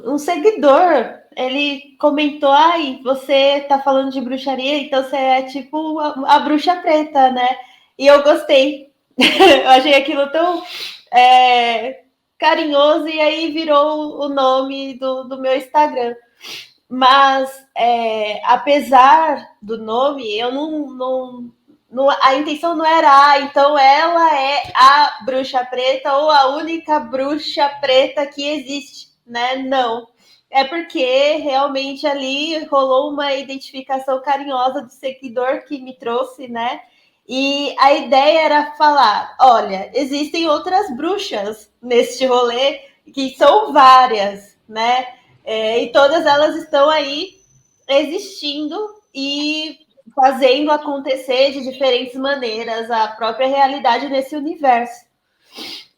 Um seguidor, ele comentou, ai, você tá falando de bruxaria, então você é tipo a Bruxa Preta, né? E eu gostei. Eu achei aquilo tão carinhoso, e aí virou o nome do meu Instagram. Mas, apesar do nome, eu não, a intenção não era, então ela é a bruxa preta ou a única bruxa preta que existe, né? Não. É porque realmente ali rolou uma identificação carinhosa do seguidor que me trouxe, né? E a ideia era falar, olha, existem outras bruxas neste rolê, que são várias, né? E todas elas estão aí existindo e fazendo acontecer de diferentes maneiras a própria realidade nesse universo.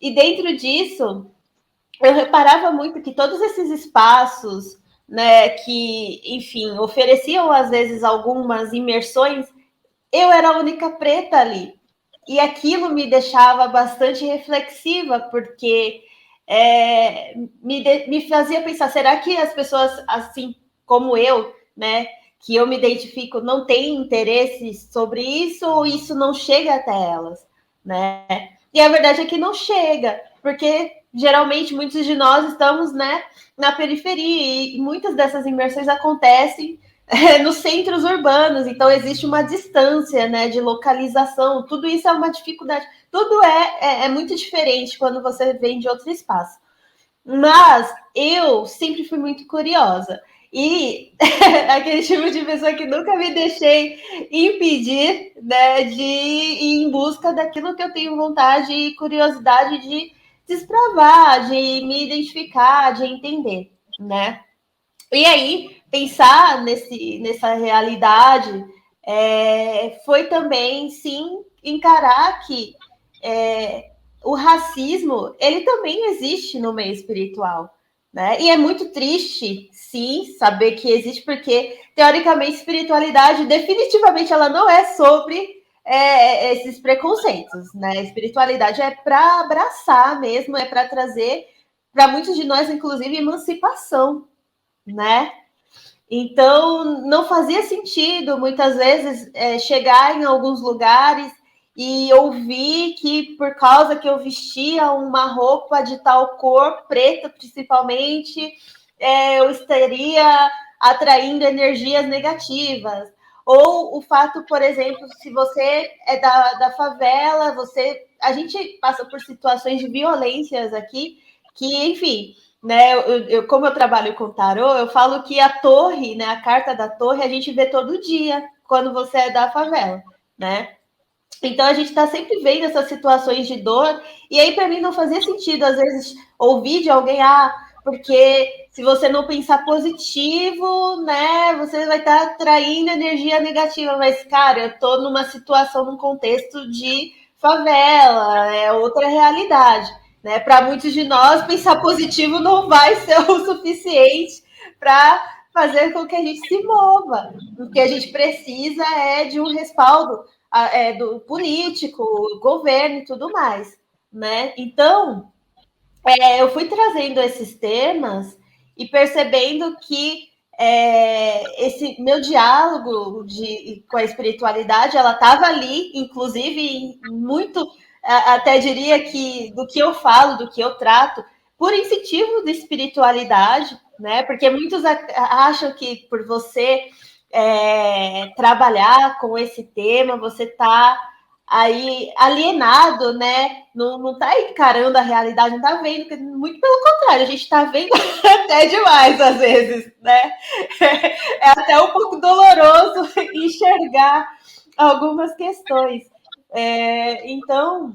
E dentro disso, eu reparava muito que todos esses espaços, né, que, enfim, ofereciam às vezes algumas imersões, eu era a única preta ali. E aquilo me deixava bastante reflexiva, porque me fazia pensar, será que as pessoas, assim como eu, né, que eu me identifico, não têm interesse sobre isso, ou isso não chega até elas, né? E a verdade é que não chega, porque geralmente muitos de nós estamos, né, na periferia, e muitas dessas imersões acontecem nos centros urbanos, então existe uma distância, né, de localização, tudo isso é uma dificuldade, tudo é muito diferente quando você vem de outro espaço. Mas eu sempre fui muito curiosa, e aquele tipo de pessoa que nunca me deixei impedir, né, de ir em busca daquilo que eu tenho vontade e curiosidade de desbravar, de me identificar, de entender, né? E aí, pensar nessa realidade foi também, sim, encarar que o racismo, ele também existe no meio espiritual, né? E é muito triste, sim, saber que existe, porque, teoricamente, espiritualidade, definitivamente, ela não é sobre esses preconceitos, né? Espiritualidade é para abraçar mesmo, é para trazer, para muitos de nós, inclusive, emancipação, né? Então, não fazia sentido, muitas vezes, chegar em alguns lugares e ouvir que, por causa que eu vestia uma roupa de tal cor, preta principalmente, eu estaria atraindo energias negativas. Ou o fato, por exemplo, se você é da favela, a gente passa por situações de violências aqui, que, enfim, né, como eu trabalho com tarô, eu falo que a torre, né, a carta da torre, a gente vê todo dia quando você é da favela, né? Então a gente está sempre vendo essas situações de dor, e aí para mim não fazia sentido, às vezes, ouvir de alguém, porque se você não pensar positivo, né, você vai estar atraindo energia negativa. Mas, cara, eu estou numa situação, num contexto de favela, é outra realidade. Né? Para muitos de nós, pensar positivo não vai ser o suficiente para fazer com que a gente se mova. O que a gente precisa é de um respaldo do político, governo e tudo mais. Né? Então, eu fui trazendo esses temas e percebendo que esse meu diálogo com a espiritualidade, ela estava ali, inclusive, muito, até diria que do que eu falo, do que eu trato, por incentivo da espiritualidade, né? Porque muitos acham que por você trabalhar com esse tema, você está aí alienado, né? Não está encarando a realidade, não está vendo, muito pelo contrário, a gente está vendo até demais às vezes, né? É até um pouco doloroso enxergar algumas questões. Então,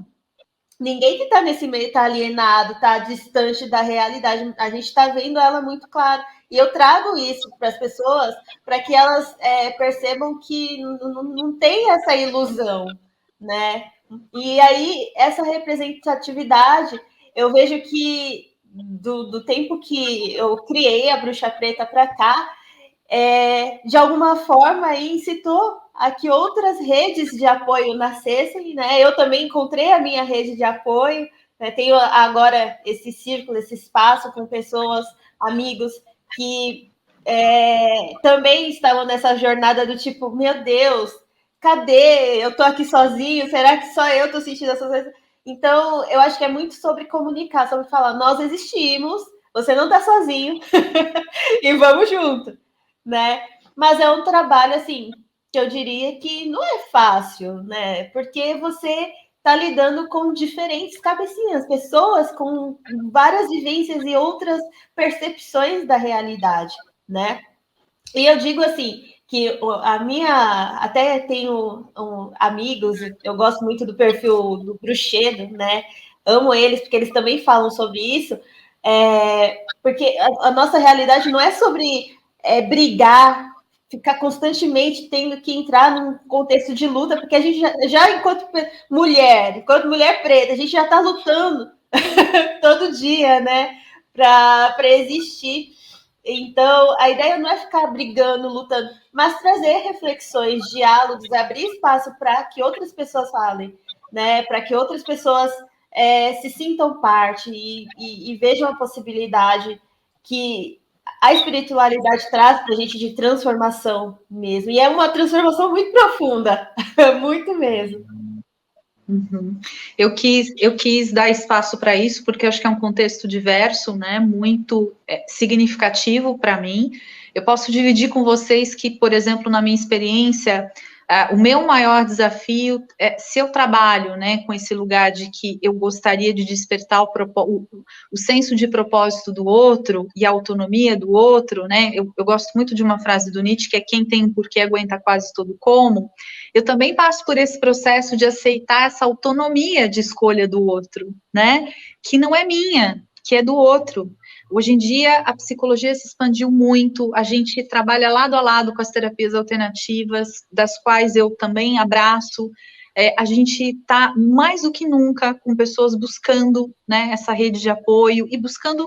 ninguém que está nesse meio está alienado, está distante da realidade, a gente está vendo ela muito clara. E eu trago isso para as pessoas, para que elas percebam que não tem essa ilusão, né? E aí, essa representatividade, eu vejo que do tempo que eu criei a Bruxa Preta para cá, de alguma forma aí incitou a que outras redes de apoio nascessem, né? Eu também encontrei a minha rede de apoio, né? Tenho agora esse círculo, esse espaço com pessoas, amigos que também estavam nessa jornada do tipo, meu Deus, cadê? Eu tô aqui sozinho, será que só eu tô sentindo essas coisas? Então, eu acho que é muito sobre comunicar, sobre falar, nós existimos, você não tá sozinho, e vamos junto, né? Mas é um trabalho, assim, que eu diria que não é fácil, né? Porque você está lidando com diferentes cabecinhas, pessoas com várias vivências e outras percepções da realidade, né? E eu digo assim, que a minha, até tenho amigos, eu gosto muito do perfil do Bruxedo, né? Amo eles, porque eles também falam sobre isso, porque a nossa realidade não é sobre brigar, ficar constantemente tendo que entrar num contexto de luta, porque a gente já enquanto mulher preta, a gente já está lutando todo dia, né? Para existir. Então, a ideia não é ficar brigando, lutando, mas trazer reflexões, diálogos, abrir espaço para que outras pessoas falem, né? Para que outras pessoas se sintam parte e vejam a possibilidade que a espiritualidade traz para a gente de transformação mesmo. E é uma transformação muito profunda, muito mesmo. Uhum. Eu quis dar espaço para isso, porque eu acho que é um contexto diverso, né, muito significativo para mim. Eu posso dividir com vocês que, por exemplo, na minha experiência, o meu maior desafio é se eu trabalho, né, com esse lugar de que eu gostaria de despertar o senso de propósito do outro e a autonomia do outro, né, eu gosto muito de uma frase do Nietzsche, que é quem tem um porquê aguenta quase todo como. Eu também passo por esse processo de aceitar essa autonomia de escolha do outro, né, que não é minha, que é do outro. Hoje em dia, a psicologia se expandiu muito, a gente trabalha lado a lado com as terapias alternativas, das quais eu também abraço. A gente está, mais do que nunca, com pessoas buscando, né, essa rede de apoio e buscando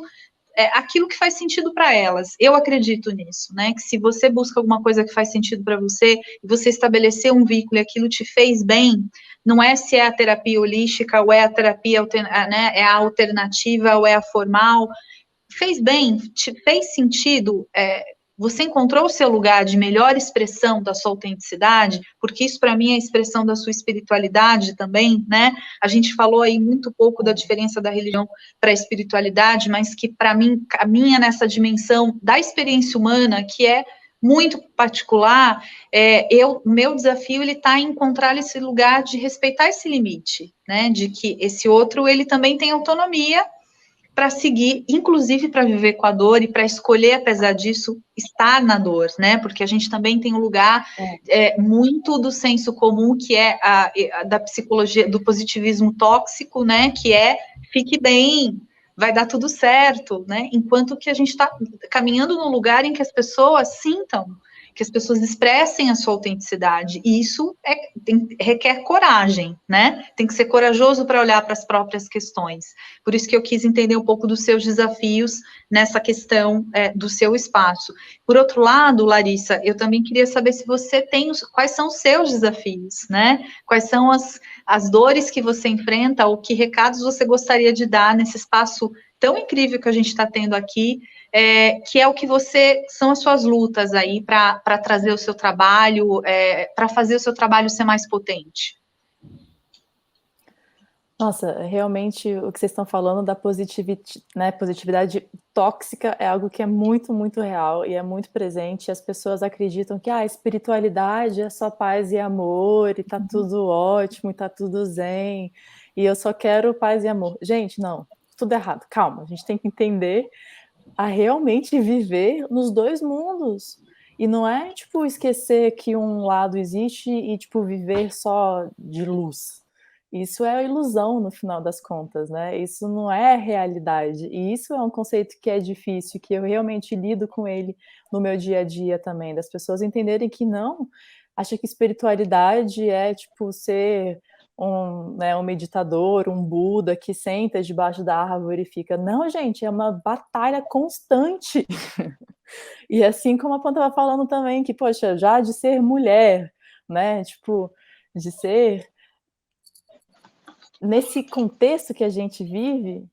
aquilo que faz sentido para elas. Eu acredito nisso, né, que se você busca alguma coisa que faz sentido para você, e você estabeleceu um vínculo e aquilo te fez bem, não é se é a terapia holística, ou é a terapia, né, é a alternativa, ou é a formal, fez bem, te fez sentido, você encontrou o seu lugar de melhor expressão da sua autenticidade, porque isso para mim é a expressão da sua espiritualidade também, né? A gente falou aí muito pouco da diferença da religião para a espiritualidade, mas que para mim caminha nessa dimensão da experiência humana, que é muito particular. Meu desafio ele está em encontrar esse lugar de respeitar esse limite, né? De que esse outro ele também tem autonomia para seguir, inclusive para viver com a dor e para escolher, apesar disso, estar na dor, né? Porque a gente também tem um lugar muito do senso comum, que é da psicologia, do positivismo tóxico, né? Que é fique bem, vai dar tudo certo, né? Enquanto que a gente está caminhando num lugar em que as pessoas sintam, que as pessoas expressem a sua autenticidade, e isso requer coragem, né? Tem que ser corajoso para olhar para as próprias questões. Por isso que eu quis entender um pouco dos seus desafios nessa questão do seu espaço. Por outro lado, Larissa, eu também queria saber se você tem, quais são os seus desafios, né? Quais são as dores que você enfrenta, ou que recados você gostaria de dar nesse espaço tão incrível que a gente está tendo aqui, que é o que são as suas lutas aí para trazer o seu trabalho, para fazer o seu trabalho ser mais potente. Nossa, realmente o que vocês estão falando da positividade tóxica é algo que é muito, muito real e é muito presente. As pessoas acreditam que a espiritualidade é só paz e amor, e tá tudo ótimo, e tá tudo zen, e eu só quero paz e amor. Gente, não, tudo errado. Calma, a gente tem que entender a realmente viver nos dois mundos. E não é, tipo, esquecer que um lado existe e, tipo, viver só de luz. Isso é ilusão, no final das contas, né? Isso não é realidade. E isso é um conceito que é difícil, que eu realmente lido com ele no meu dia a dia também, das pessoas entenderem que não, acha que espiritualidade é, tipo, ser um meditador, um Buda que senta debaixo da árvore e fica. Não, gente, é uma batalha constante. E assim como a Pan estava falando também, que, poxa, já de ser mulher, né? Tipo, de ser nesse contexto que a gente vive.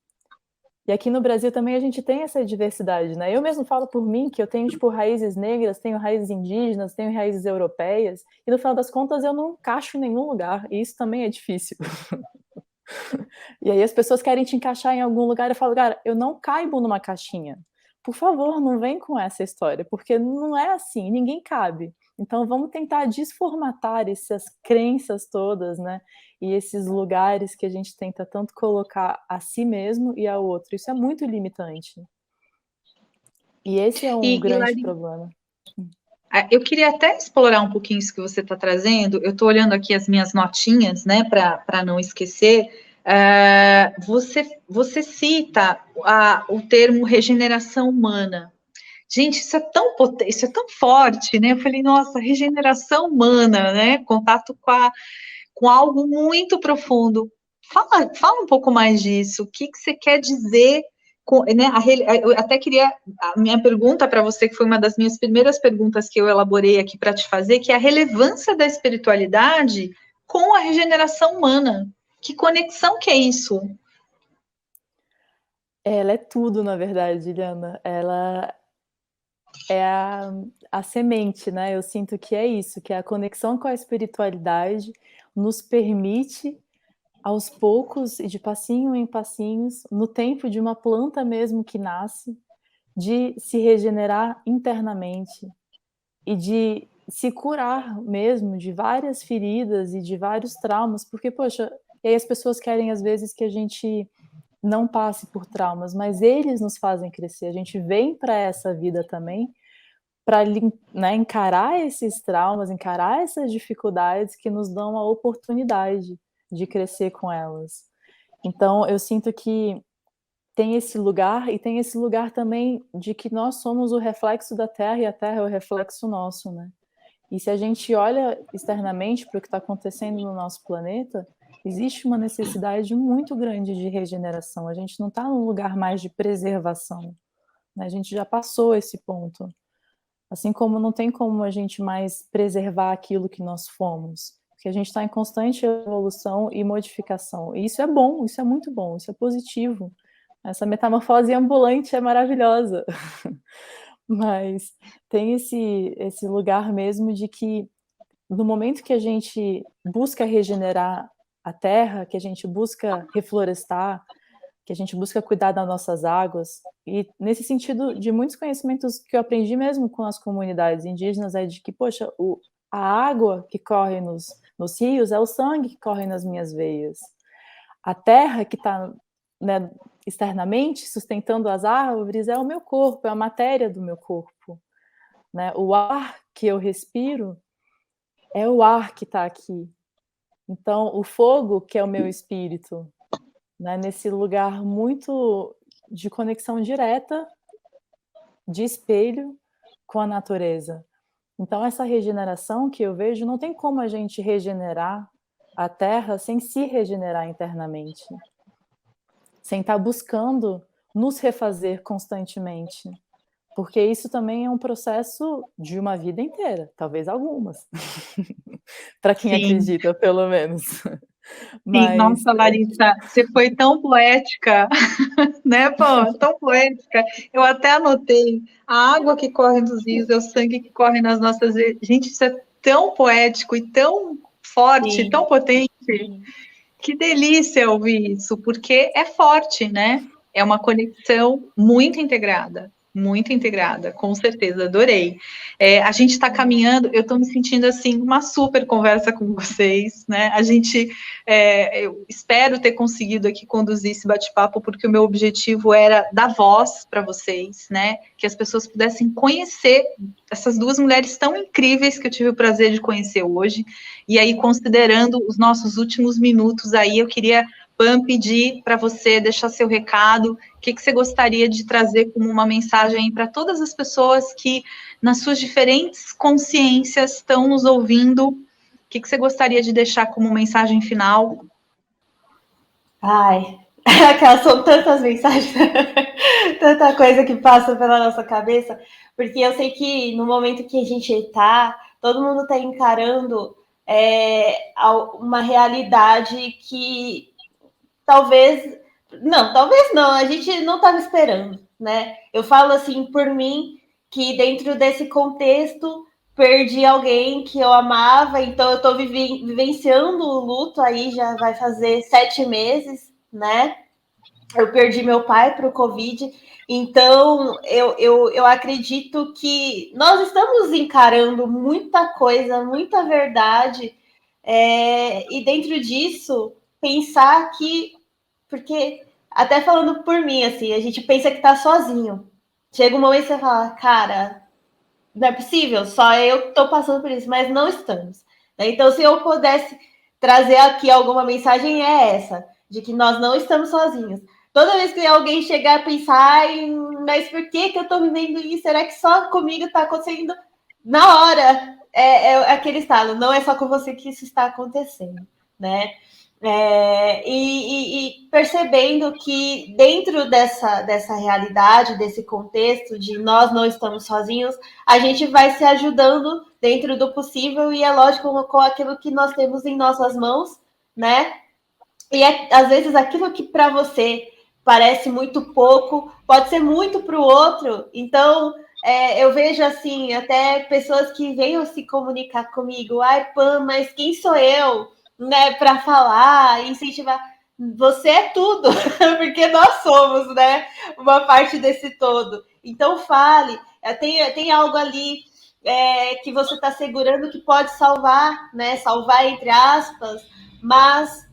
E aqui no Brasil também a gente tem essa diversidade, né? Eu mesmo falo por mim que eu tenho, tipo, raízes negras, tenho raízes indígenas, tenho raízes europeias, e no final das contas eu não encaixo em nenhum lugar, e isso também é difícil. E aí as pessoas querem te encaixar em algum lugar, eu falo, cara, eu não caibo numa caixinha. Por favor, não vem com essa história, porque não é assim, ninguém cabe. Então vamos tentar desformatar essas crenças todas, né? E esses lugares que a gente tenta tanto colocar a si mesmo e ao outro. Isso é muito limitante. E esse é um grande problema. Eu queria até explorar um pouquinho isso que você está trazendo. Eu estou olhando aqui as minhas notinhas, né, para não esquecer. Você cita o termo regeneração humana. Gente, isso é tão potente, isso é tão forte, né? Eu falei, nossa, regeneração humana, né? Contato com algo muito profundo. Fala um pouco mais disso. O que você quer dizer né, eu até queria, a minha pergunta para você, que foi uma das minhas primeiras perguntas que eu elaborei aqui para te fazer, que é a relevância da espiritualidade com a regeneração humana. Que conexão que é isso? Ela é tudo, na verdade, Juliana. Ela é a semente, né? Eu sinto que é isso, que a conexão com a espiritualidade nos permite aos poucos e de passinho em passinhos, no tempo de uma planta mesmo que nasce, de se regenerar internamente e de se curar mesmo de várias feridas e de vários traumas, porque, poxa, e aí as pessoas querem às vezes que a gente não passe por traumas, mas eles nos fazem crescer, a gente vem para essa vida também para, né, encarar esses traumas, encarar essas dificuldades que nos dão a oportunidade de crescer com elas. Então, eu sinto que tem esse lugar, e tem esse lugar também de que nós somos o reflexo da Terra e a Terra é o reflexo nosso, né? E se a gente olha externamente para o que está acontecendo no nosso planeta, existe uma necessidade muito grande de regeneração. A gente não está num lugar mais de preservação, né? A gente já passou esse ponto. Assim como não tem como a gente mais preservar aquilo que nós fomos, porque a gente está em constante evolução e modificação. E isso é bom, isso é muito bom, isso é positivo. Essa metamorfose ambulante é maravilhosa. Mas tem esse lugar mesmo de que no momento que a gente busca regenerar a terra, que a gente busca reflorestar, que a gente busca cuidar das nossas águas, e nesse sentido de muitos conhecimentos que eu aprendi mesmo com as comunidades indígenas, é de que, poxa, a água que corre nos rios é o sangue que corre nas minhas veias. A terra que está, né, externamente sustentando as árvores é o meu corpo, é a matéria do meu corpo. Né? O ar que eu respiro é o ar que está aqui. Então, o fogo que é o meu espírito, né, nesse lugar muito de conexão direta, de espelho com a natureza. Então, essa regeneração que eu vejo, não tem como a gente regenerar a Terra sem se regenerar internamente, sem estar buscando nos refazer constantemente, porque isso também é um processo de uma vida inteira, talvez algumas, para quem Sim. acredita, pelo menos. Sim, Mas nossa, Larissa, você foi tão poética, né, pô? Tão poética. Eu até anotei, a água que corre nos rios é o sangue que corre nas nossas veias. Gente, isso é tão poético e tão forte, Sim. tão potente. Que delícia ouvir isso, porque é forte, né? É uma conexão muito integrada, com certeza, adorei. A gente está caminhando, eu estou me sentindo assim, uma super conversa com vocês, né? Eu espero ter conseguido aqui conduzir esse bate-papo, porque o meu objetivo era dar voz para vocês, né? Que as pessoas pudessem conhecer essas duas mulheres tão incríveis que eu tive o prazer de conhecer hoje. E aí, considerando os nossos últimos minutos aí, eu queria, Pam, pedir para você deixar seu recado, o que você gostaria de trazer como uma mensagem para todas as pessoas que, nas suas diferentes consciências, estão nos ouvindo, o que você gostaria de deixar como mensagem final? Ai, aquelas são tantas mensagens, tanta coisa que passa pela nossa cabeça, porque eu sei que no momento que a gente está, todo mundo está encarando uma realidade que talvez não, a gente não estava esperando, né? Eu falo assim por mim que dentro desse contexto perdi alguém que eu amava, então eu estou vivenciando o luto aí, já vai fazer 7 meses, né? Eu perdi meu pai para o Covid, então eu acredito que nós estamos encarando muita coisa, muita verdade, e dentro disso, pensar que, porque até falando por mim, assim, a gente pensa que tá sozinho. Chega um momento que você fala, cara, não é possível, só eu que tô passando por isso, mas não estamos. Então, se eu pudesse trazer aqui alguma mensagem, é essa, de que nós não estamos sozinhos. Toda vez que alguém chegar a pensar, mas por que eu tô vivendo isso? Será que só comigo tá acontecendo? Na hora, é aquele estado, não é só com você que isso está acontecendo, né? E percebendo que dentro dessa realidade, desse contexto de nós não estamos sozinhos, a gente vai se ajudando dentro do possível e é lógico com aquilo que nós temos em nossas mãos, né? E às vezes aquilo que para você parece muito pouco, pode ser muito para o outro. Então, eu vejo assim, até pessoas que venham se comunicar comigo, ai, Pam, mas quem sou eu? né, para falar, incentivar. Você é tudo, porque nós somos, né, uma parte desse todo. Então fale, tem algo ali que você está segurando que pode salvar, né, salvar entre aspas, mas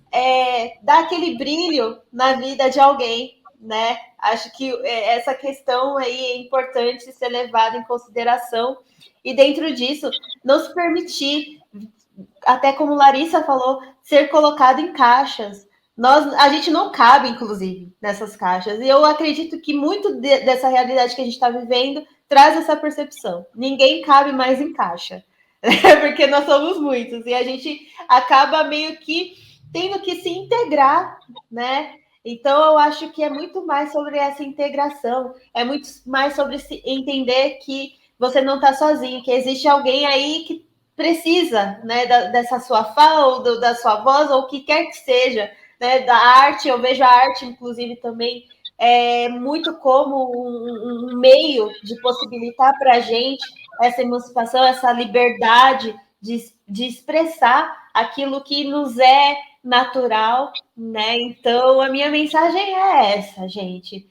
dá aquele brilho na vida de alguém, né? Acho que essa questão aí é importante ser levada em consideração e dentro disso não se permitir, até como Larissa falou, ser colocado em caixas. A gente não cabe, inclusive, nessas caixas. E eu acredito que muito dessa realidade que a gente está vivendo traz essa percepção. Ninguém cabe mais em caixa, porque nós somos muitos. E a gente acaba meio que tendo que se integrar, né? Então, eu acho que é muito mais sobre essa integração, é muito mais sobre entender que você não está sozinho, que existe alguém aí que precisa, né, dessa sua fala ou da sua voz, ou o que quer que seja, né, da arte. Eu vejo a arte, inclusive, também muito como um meio de possibilitar para a gente essa emancipação, essa liberdade de expressar aquilo que nos é natural, né? Então, a minha mensagem é essa, gente.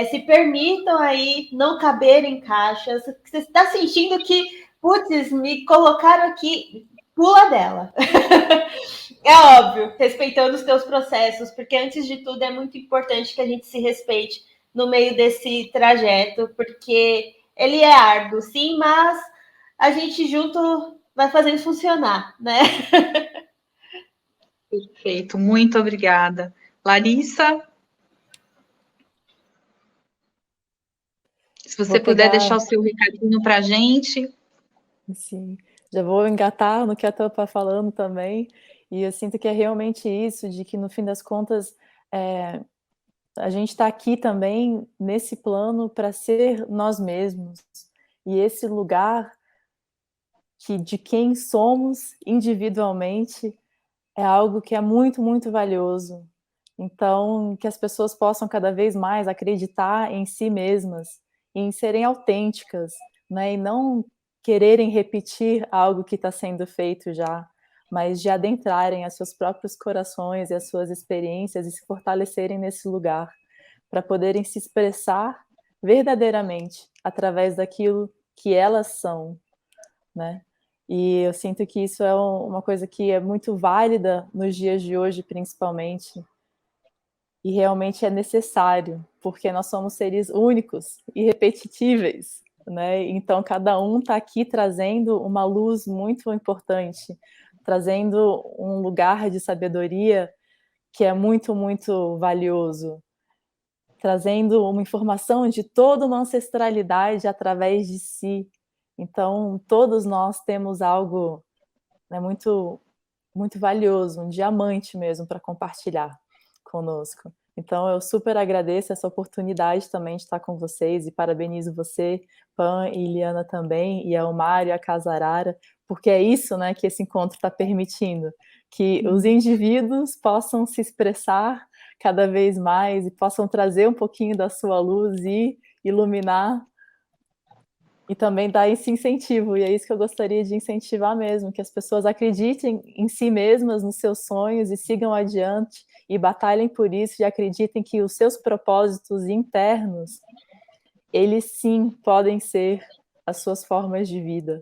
Se permitam aí não caber em caixas. Você está sentindo que, putz, me colocaram aqui, pula dela. É óbvio, respeitando os teus processos, porque antes de tudo é muito importante que a gente se respeite no meio desse trajeto, porque ele é árduo, sim, mas a gente junto vai fazendo funcionar, né? Perfeito, muito obrigada. Larissa, se você puder deixar o seu recadinho para a gente. Sim, já vou engatar no que a Tã está falando também, e eu sinto que é realmente isso, de que no fim das contas, a gente está aqui também nesse plano para ser nós mesmos, e esse lugar de quem somos individualmente é algo que é muito, muito valioso. Então, que as pessoas possam cada vez mais acreditar em si mesmas, em serem autênticas, né? E não quererem repetir algo que está sendo feito já, mas de adentrarem a seus próprios corações e as suas experiências e se fortalecerem nesse lugar, para poderem se expressar verdadeiramente através daquilo que elas são, né? E eu sinto que isso é uma coisa que é muito válida nos dias de hoje, principalmente, e realmente é necessário, porque nós somos seres únicos e irrepetíveis, né? Então, cada um está aqui trazendo uma luz muito importante, trazendo um lugar de sabedoria que é muito, muito valioso, trazendo uma informação de toda uma ancestralidade através de si. Então, todos nós temos algo, né, muito, muito valioso, um diamante mesmo para compartilhar conosco. Então, eu super agradeço essa oportunidade também de estar com vocês e parabenizo você, Pan e Iliana também, e ao Mário e a Casarara, porque é isso, né, que esse encontro está permitindo, que os indivíduos possam se expressar cada vez mais e possam trazer um pouquinho da sua luz e iluminar e também dar esse incentivo, e é isso que eu gostaria de incentivar mesmo, que as pessoas acreditem em si mesmas, nos seus sonhos e sigam adiante e batalhem por isso e acreditem que os seus propósitos internos, eles sim podem ser as suas formas de vida,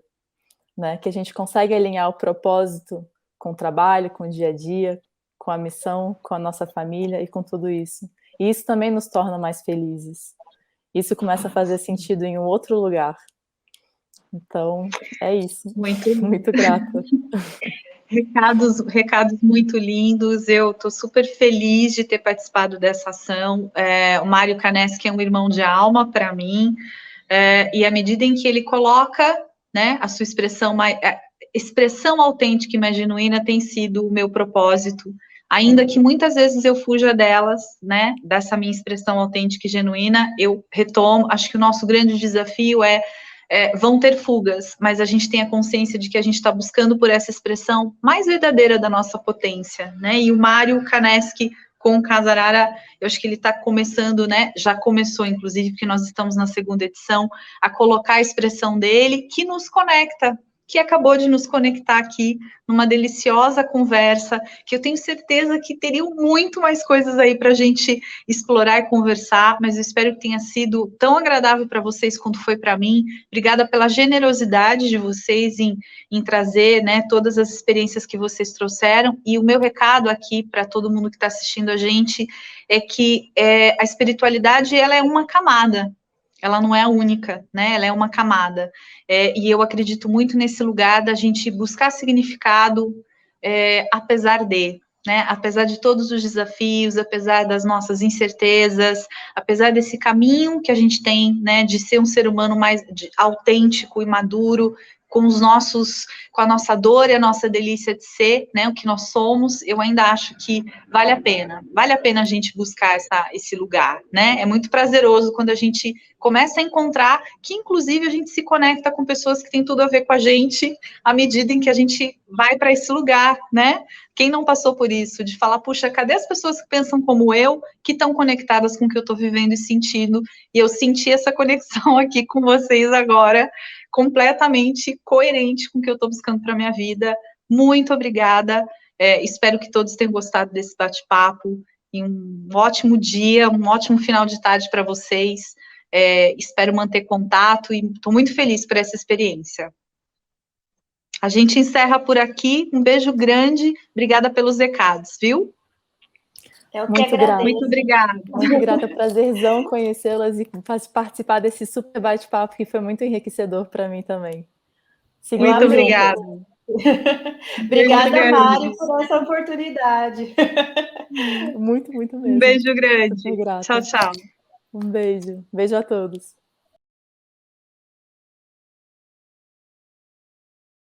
né? Que a gente consegue alinhar o propósito com o trabalho, com o dia a dia, com a missão, com a nossa família e com tudo isso. E isso também nos torna mais felizes. Isso começa a fazer sentido em um outro lugar. Então, é isso. Muito grata. Recados muito lindos. Eu estou super feliz de ter participado dessa ação. O Mário Kaneski é um irmão de alma para mim, e à medida em que ele coloca, né, a sua expressão autêntica e mais genuína tem sido o meu propósito, ainda que muitas vezes eu fuja delas, né, dessa minha expressão autêntica e genuína, eu retomo. Acho que o nosso grande desafio vão ter fugas, mas a gente tem a consciência de que a gente está buscando por essa expressão mais verdadeira da nossa potência, né? E o Mário Kaneski com o Casarara, eu acho que ele está começando, né? Já começou, inclusive, porque nós estamos na segunda edição, a colocar a expressão dele que nos conecta, que acabou de nos conectar aqui numa deliciosa conversa, que eu tenho certeza que teriam muito mais coisas aí para a gente explorar e conversar, mas eu espero que tenha sido tão agradável para vocês quanto foi para mim. Obrigada pela generosidade de vocês em trazer, né, todas as experiências que vocês trouxeram, e o meu recado aqui para todo mundo que está assistindo a gente é que a espiritualidade, ela é uma camada, ela não é a única, né? Ela é uma camada. E eu acredito muito nesse lugar da gente buscar significado, apesar de, né? Apesar de todos os desafios, apesar das nossas incertezas, apesar desse caminho que a gente tem, né? De ser um ser humano mais autêntico e maduro, com a nossa dor e a nossa delícia de ser, né, o que nós somos, eu ainda acho que vale a pena a gente buscar esse lugar, né, é muito prazeroso quando a gente começa a encontrar que, inclusive, a gente se conecta com pessoas que têm tudo a ver com a gente, à medida em que a gente vai para esse lugar, né, quem não passou por isso, de falar, puxa, cadê as pessoas que pensam como eu, que estão conectadas com o que eu estou vivendo e sentindo, e eu senti essa conexão aqui com vocês agora, completamente coerente com o que eu estou buscando para a minha vida. Muito obrigada. Espero que todos tenham gostado desse bate-papo. E um ótimo dia, um ótimo final de tarde para vocês. Espero manter contato e estou muito feliz por essa experiência. A gente encerra por aqui. Um beijo grande. Obrigada pelos recados, viu? Eu que agradeço. Muito obrigada. Muito grata, prazerzão conhecê-las e participar desse super bate-papo que foi muito enriquecedor para mim também. Muito obrigada. Obrigada, Mari, por essa oportunidade. Muito, muito mesmo. Um beijo grande. Tchau, tchau. Um beijo. Beijo a todos.